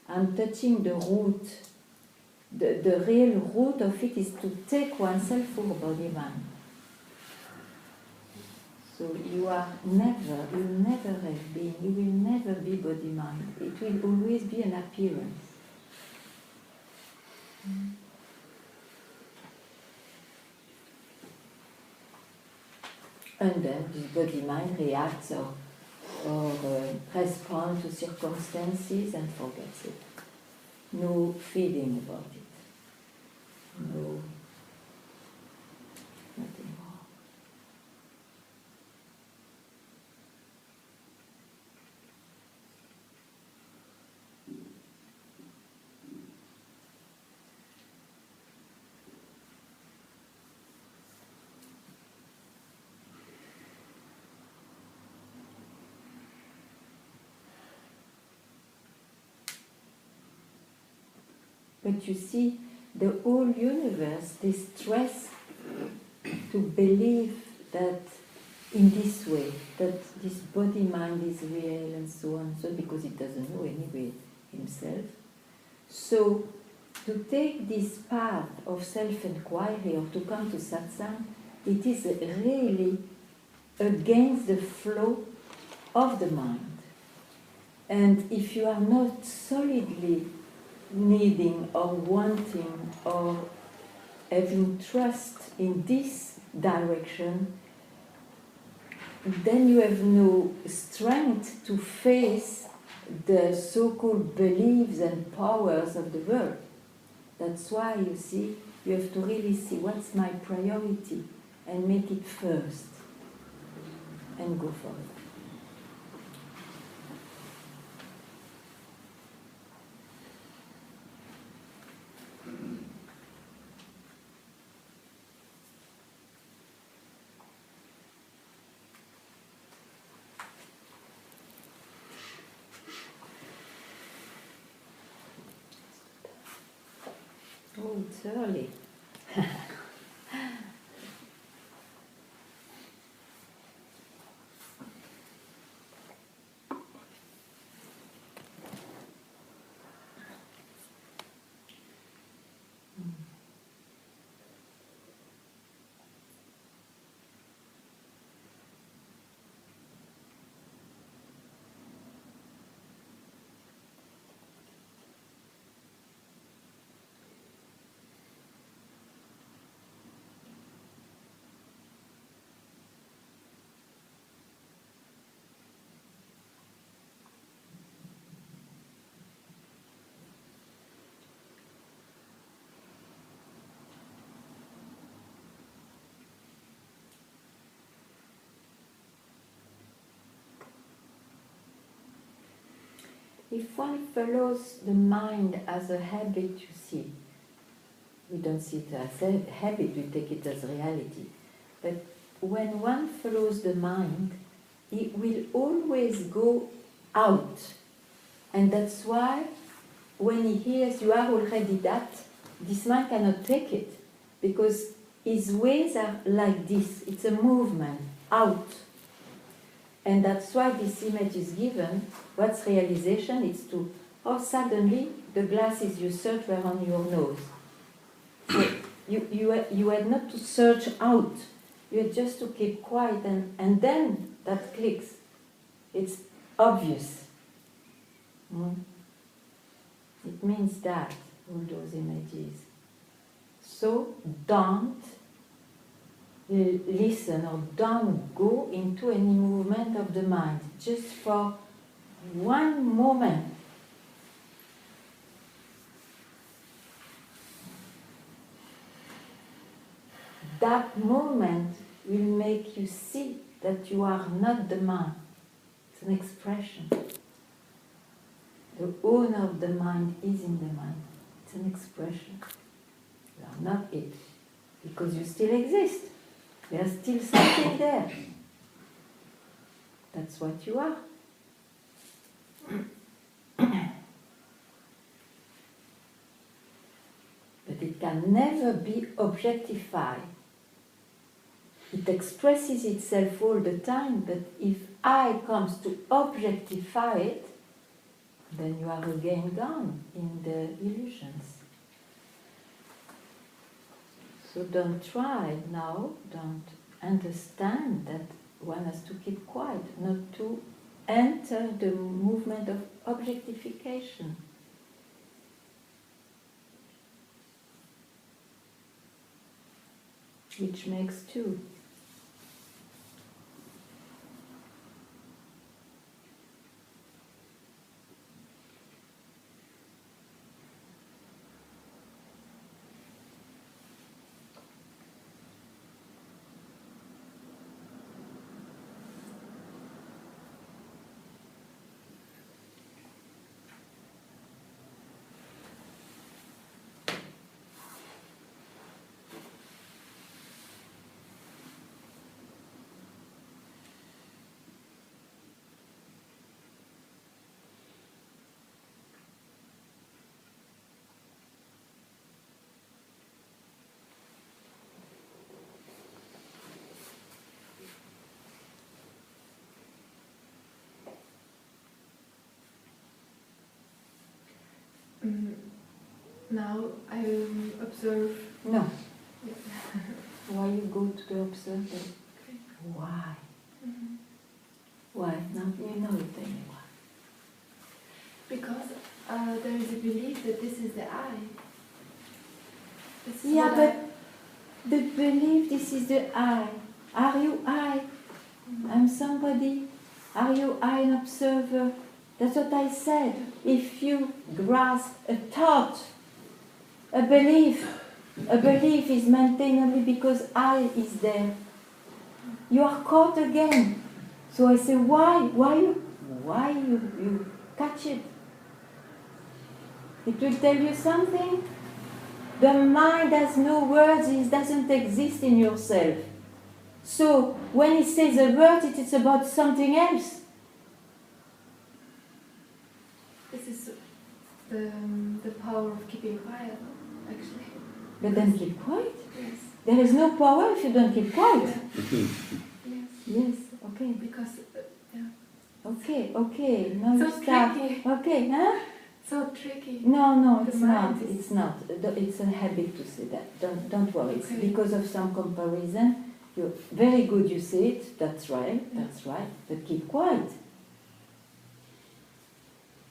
I'm touching the root the real root of it is to take oneself for body-mind. So you will never have been, you will never be body-mind. It will always be an appearance. And then this body-mind reacts or responds to circumstances and forgets it. No feeling about it. No, nothing more. But you see, the whole universe, they stress to believe that in this way, that this body-mind is real and so on, so because it doesn't know anyway himself. So, to take this path of self-inquiry or to come to satsang, it is really against the flow of the mind. And if you are not solidly needing or wanting or having trust in this direction, then you have no strength to face the so-called beliefs and powers of the world. That's why, you see, you have to really see what's my priority and make it first and go for it. Oh, it's early. If one follows the mind as a habit, you see, we don't see it as a habit, we take it as reality. But when one follows the mind, it will always go out. And that's why when he hears you are already that, this mind cannot take it. Because his ways are like this. It's a movement out. And that's why this image is given. What's realization? It's to, oh, suddenly the glasses you search were on your nose. So you had not to search out. You had just to keep quiet, and then that clicks. It's obvious. It means that, all those images. So don't listen or don't go into any movement of the mind, just for one moment. That moment will make you see that you are not the mind. It's an expression. The owner of the mind is in the mind. It's an expression. You are not it, because you still exist. There's still something there. That's what you are. But it can never be objectified. It expresses itself all the time, but if I comes to objectify it, then you are again gone in the illusions. So don't try now, don't understand that one has to keep quiet, not to enter the movement of objectification. Which makes two. Now I observe. No. Why you go to the observer? Why? Why? Now you know it anyway. Because there is a belief that this is the I. This is Yeah, what but the belief this is the I. Are you I? I'm somebody. Are you I, an observer? That's what I said. If you grasp a thought, a belief is maintained only because I is there. You are caught again. So I say, why you catch it? It will tell you something. The mind has no words, it doesn't exist in yourself. So when it says a word, it is about something else. This is the power of keeping quiet, actually. But then keep quiet. Yes. There is no power if you don't keep quiet. Yes. Yes, okay. Because, Okay, now so you start. tricky. Okay, huh? So tricky. No, The it's not. mind is- It's not. It's a habit to say that. Don't worry. It's Okay. because of some comparison. You're very good. You say it. That's right. Yeah. That's right. But keep quiet.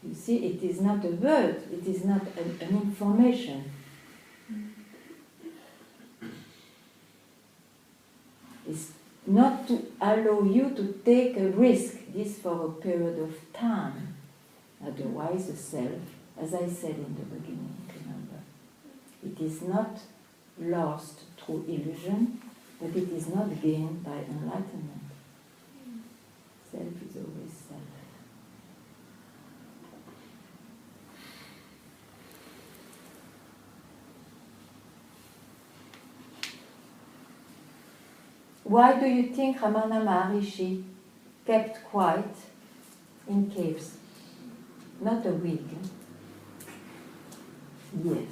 You see, it is not a word. It is not an information. It's not to allow you to take a risk. This for a period of time. Otherwise, the self, as I said in the beginning, remember, it is not lost through illusion, but it is not gained by enlightenment. Self is always self. Why do you think Ramana Maharishi kept quiet in caves? Not a week. Yes.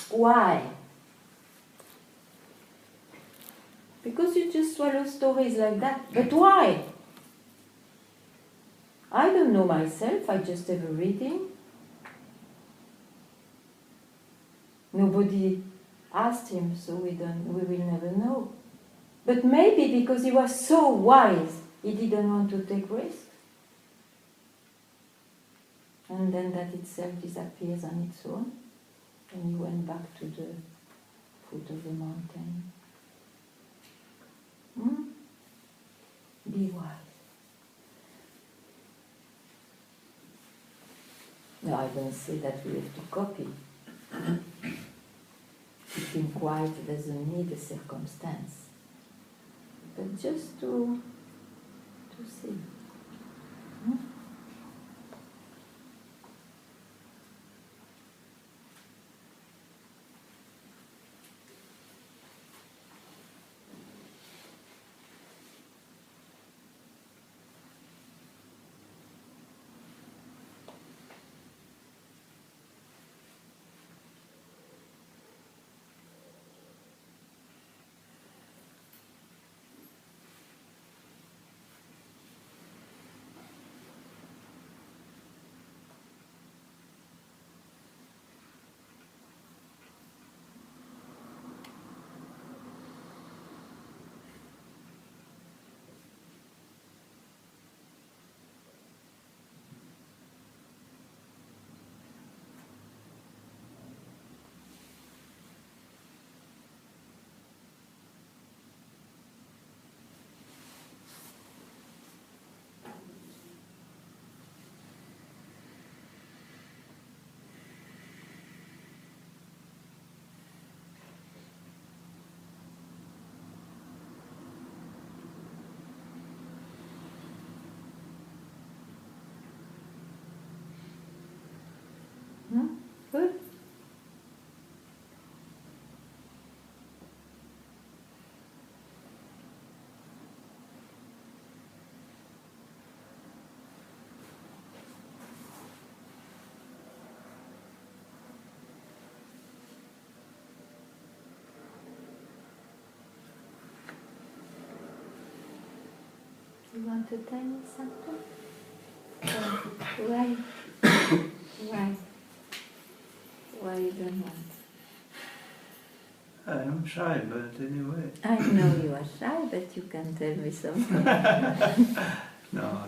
Why? Because you just swallow stories like that. But why? I don't know myself, I just have a reading. Nobody asked him, so we will never know. But maybe because he was so wise, he didn't want to take risks. And then that itself disappears on its own, and he went back to the foot of the mountain. Be wise. No, I don't say that we have to copy. Keeping quiet doesn't need a circumstance, but just to see. You want to tell me something? Why? Why? Why you don't want? I'm shy, but anyway. I know you are shy, but you can tell me something. No,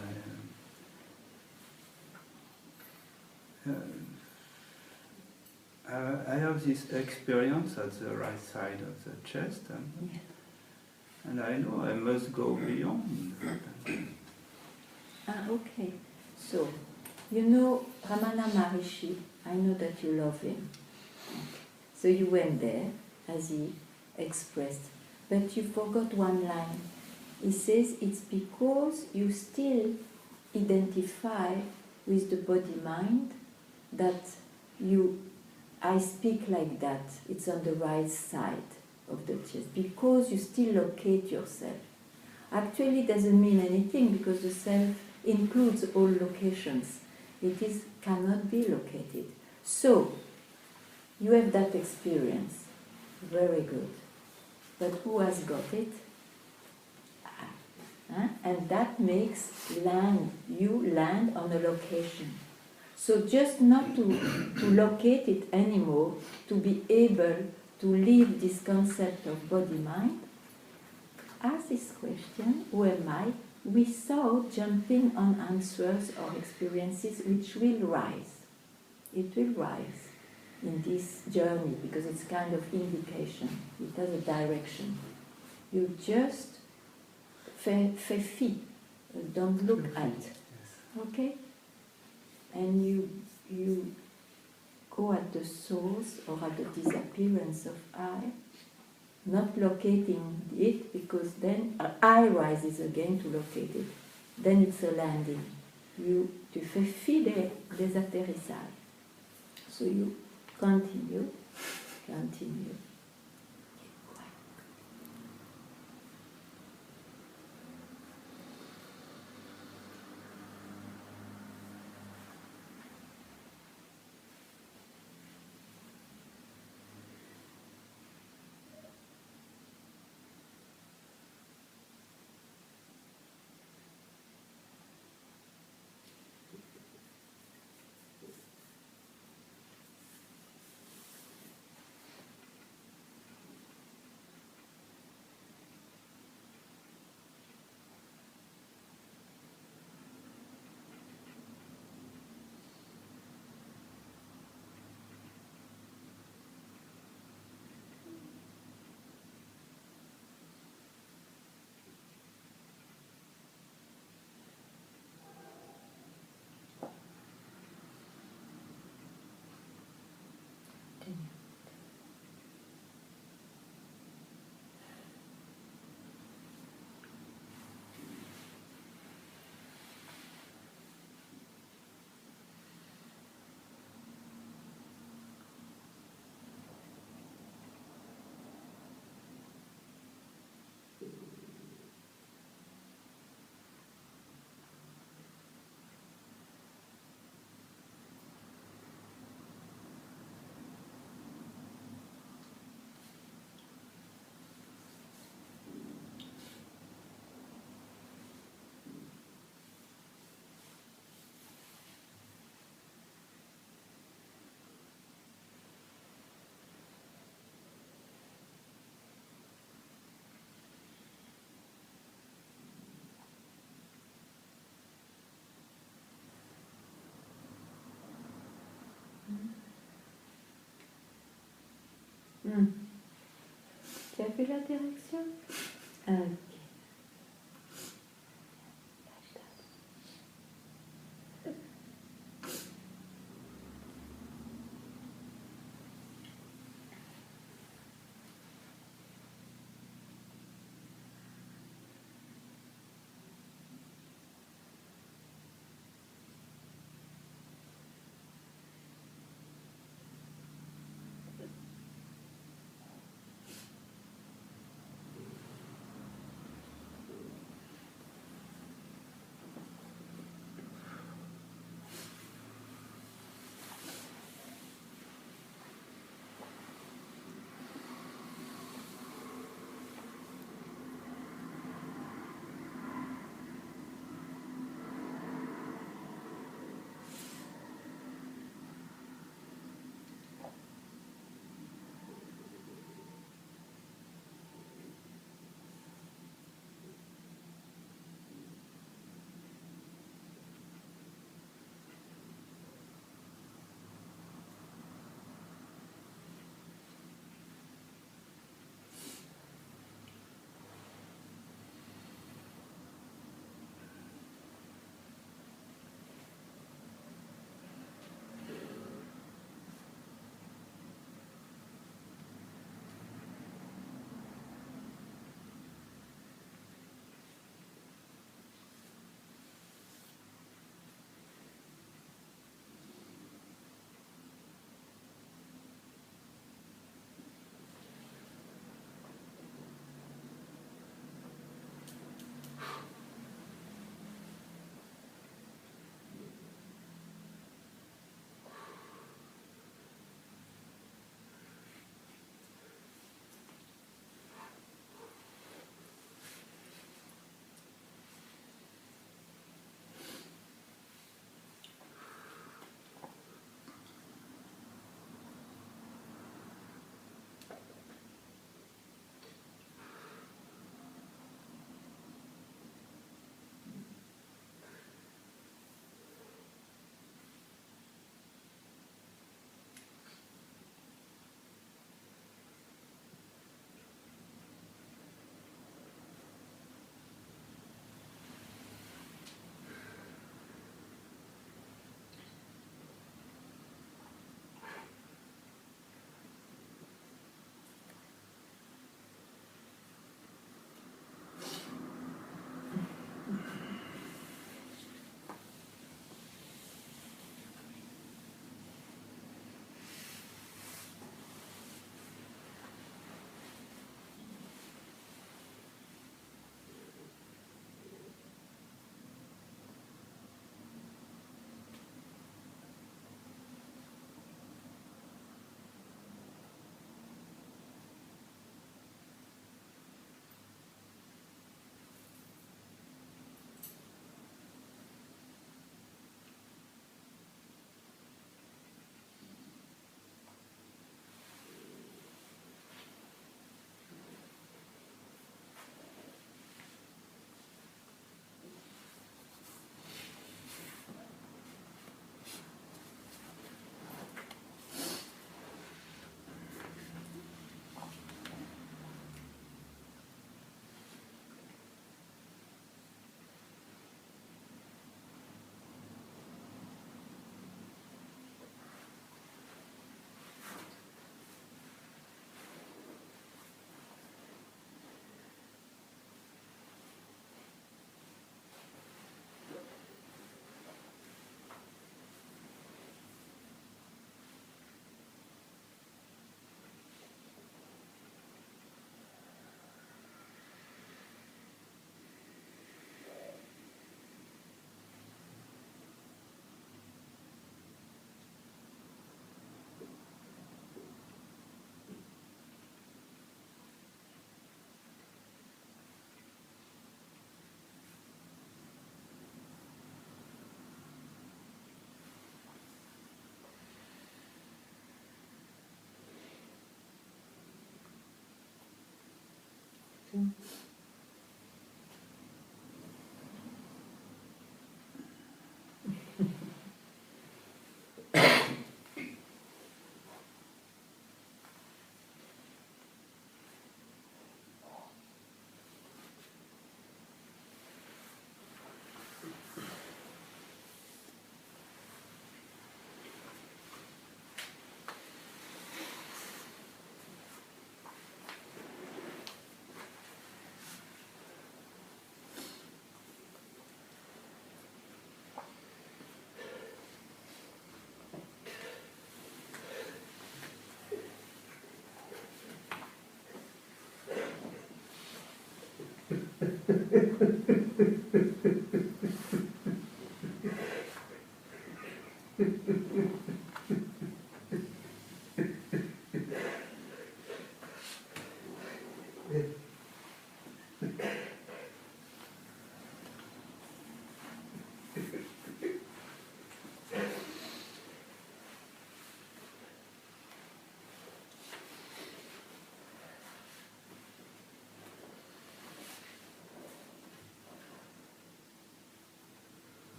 I have this experience at the right side of the chest, and I know I must go beyond. Okay. So, you know Ramana Maharishi, I know that you love him. So you went there, as he expressed. But you forgot one line. He says it's because you still identify with the body-mind that I speak like that. It's on the right side of the chest. Because you still locate yourself. Actually, it doesn't mean anything because the self includes all locations. It cannot be located. So, you have that experience. Very good. But who has got it? And that makes you land on a location. So just not to locate it anymore, to be able to leave this concept of body-mind, ask this question, who am I, without jumping on answers or experiences which will rise. It will rise in this journey because it's kind of indication. It has a direction. You just fais fi, don't look at, okay? And you go at the source or at the disappearance of I, not locating it because then I rises again to locate it. Then it's a landing. Tu fais fi des atterrissages. So you continue. Tu as vu la direction? Ok.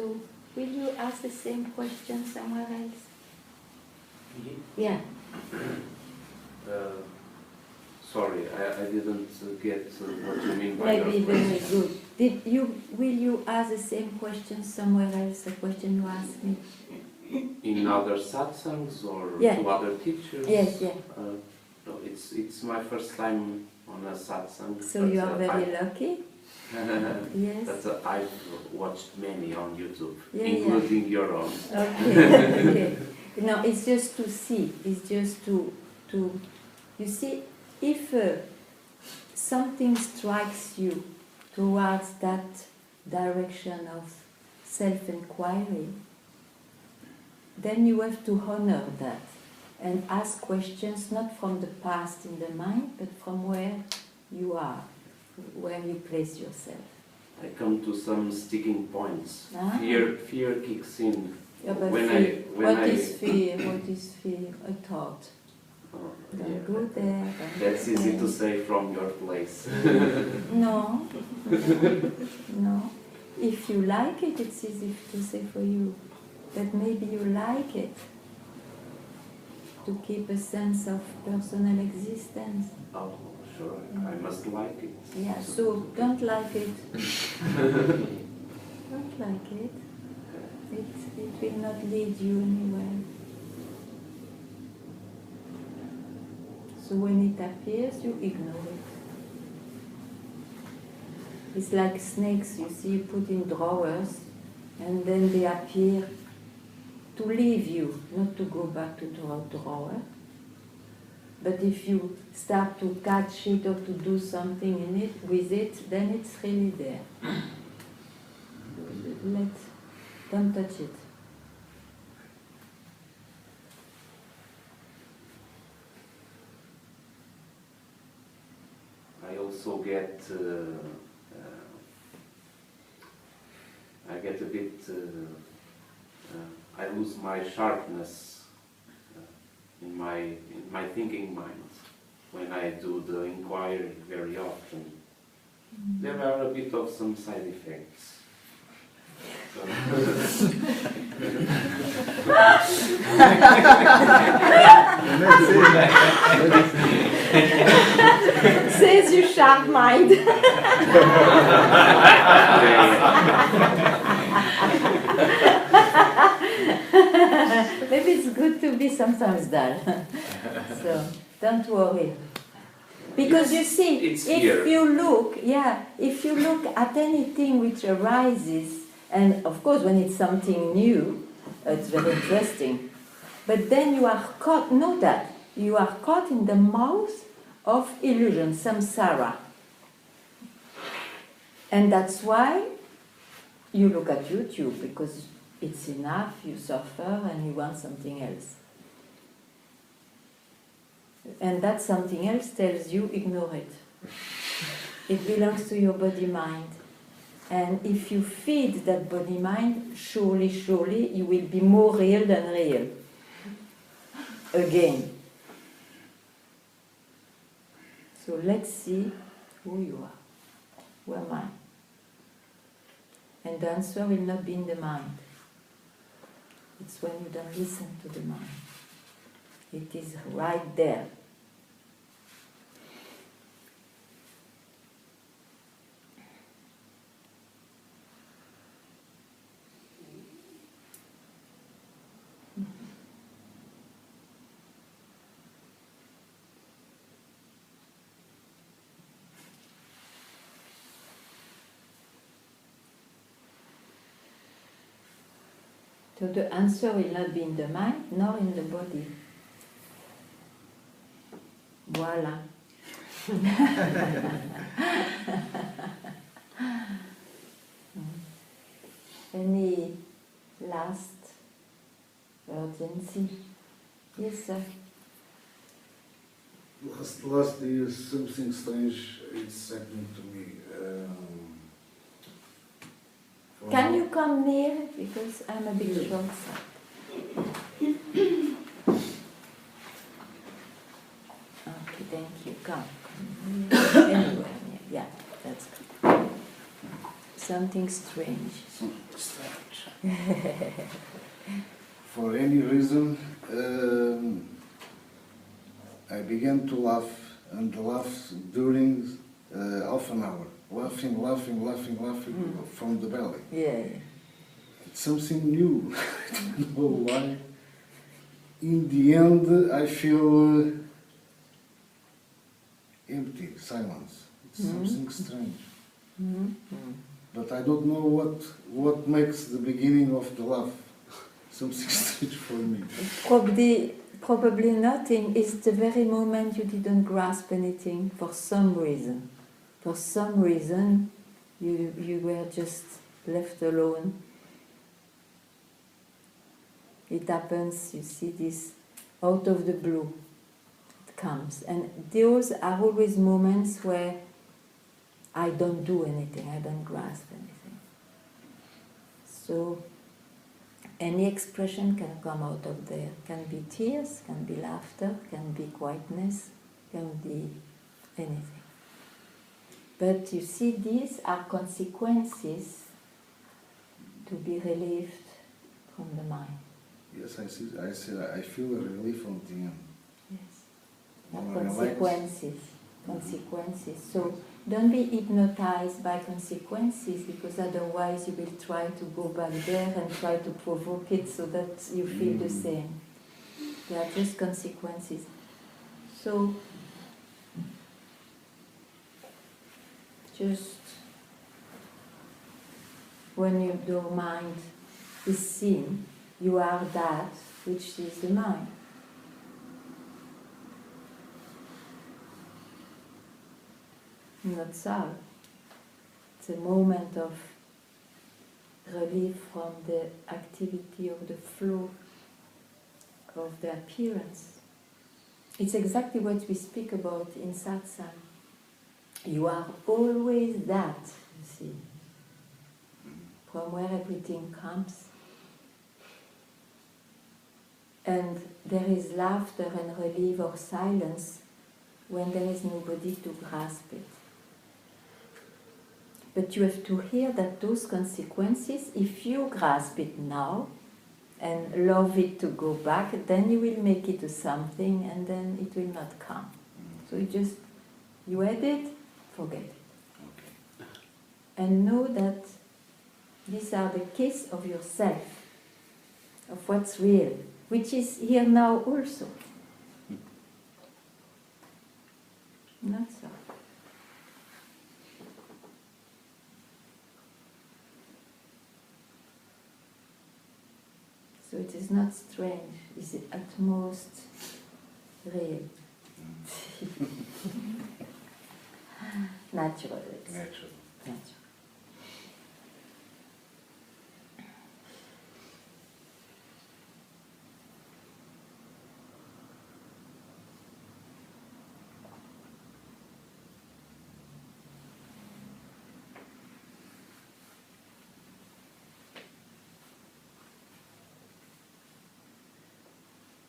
So, will you ask the same question somewhere else? Yeah. Sorry, I didn't get what you mean by Maybe your very question. good. Will you ask the same question somewhere else, the question you asked me? In other satsangs or Yeah. to other teachers? Yes, yeah. No, it's my first time on a satsang. So you are very lucky? Yes. But I've watched many on YouTube, Yeah, including your own. Okay, okay. No, it's just to see. It's just to you see, if something strikes you towards that direction of self-inquiry, then you have to honor that and ask questions not from the past in the mind, but from where you are, where you place yourself. I come to some sticking points. Ah. Fear kicks in. Yeah, but when fear. When What is fear? What is fear? A thought. Don't yeah, go there. Don't that's go easy there. to say from your place. No, no. If you like it, it's easy to say for you. But maybe you like it. To keep a sense of personal existence. Oh, sure, I must like it. Yeah, so don't like it. Don't like it. It will not lead you anywhere. So when it appears, you ignore it. It's like snakes, you see, you put in drawers, and then they appear to leave you, not to go back to the drawer. But if you start to catch it or to do something in it, with it, then it's really there. Don't touch it. I also get a bit. I lose my sharpness in my thinking mind when I do the inquiry very often. There are a bit of some side effects. So Says you sharp mind. Maybe it's good to be sometimes dull. So don't worry. Because you see, if you look at anything which arises, and of course when it's something new, it's very interesting. But then you are caught, know that, you are caught in the mouth of illusion, samsara. And that's why you look at YouTube, because it's enough, you suffer and you want something else. And that something else tells you, ignore it. It belongs to your body-mind. And if you feed that body-mind, surely, you will be more real than real. again. So let's see who you are. Who am I? And the answer will not be in the mind. It's when you don't listen to the mind. It is right there. So the answer will not be in the mind nor in the body. Voila. Any last urgency? Yes, sir. Last year, something strange is happening to me. Can you come near? Because I'm a bit short sighted. Okay, thank you. Come. Anywhere near. Yeah, that's good. Something strange. Something strange. For any reason, I began to laugh and laugh during half an hour. Laughing from the belly. Yeah. It's something new. I don't know why. In the end, I feel empty, silence. It's something strange. But I don't know what makes the beginning of the laugh. Something strange for me. Probably nothing. It's the very moment you didn't grasp anything for some reason. For some reason, you were just left alone. It happens, you see this, out of the blue. It comes. And those are always moments where I don't do anything, I don't grasp anything. So, any expression can come out of there. Can be tears, can be laughter, can be quietness, can be anything. But you see, these are consequences to be relieved from the mind. Yes, I see. I feel a relief on the end. Yes. Consequences. Consequences. So don't be hypnotized by consequences, because otherwise you will try to go back there and try to provoke it so that you feel the same. They are just consequences. So just when your mind is seen, you are that which is the mind. Not so. It's a moment of relief from the activity of the flow of the appearance. It's exactly what we speak about in satsang. You are always that, you see, from where everything comes. And there is laughter and relief or silence when there is nobody to grasp it. But you have to hear that those consequences, if you grasp it now and love it to go back, then you will make it to something and then it will not come. So you add it, forget it. Okay. And know that these are the case of yourself, of what's real, which is here now also. Not so. So it is not strange, it's at most real. Natural. Natural.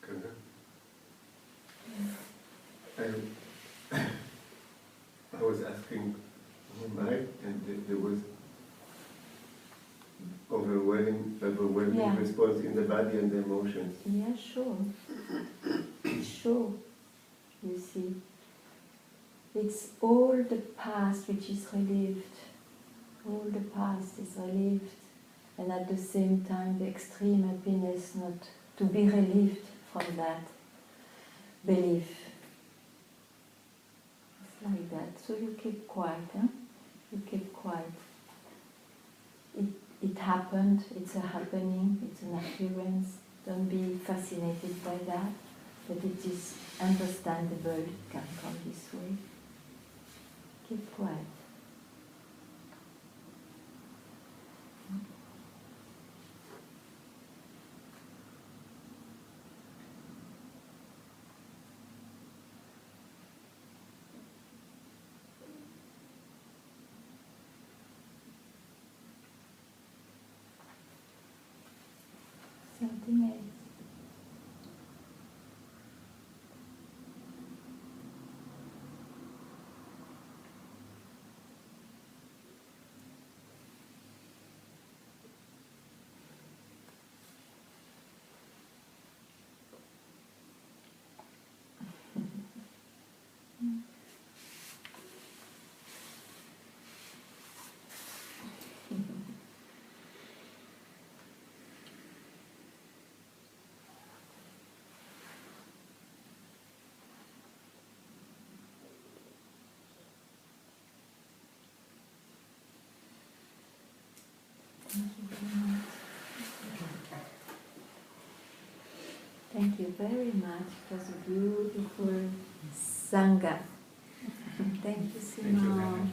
Ganga, I was asking all night, and there was overwhelming Yeah. response in the body and the emotions. Yeah, sure. Sure. You see, it's all the past which is relived. All the past is relived, and at the same time the extreme happiness not to be relieved from that belief. It's like that. So you keep quiet, huh? You keep quiet. It happened, it's a happening, it's an appearance. Don't be fascinated by that, but it is understandable, it can come this way. Keep quiet. Something else. Thank you very much. It was a beautiful Sangha. Thank you, Simon.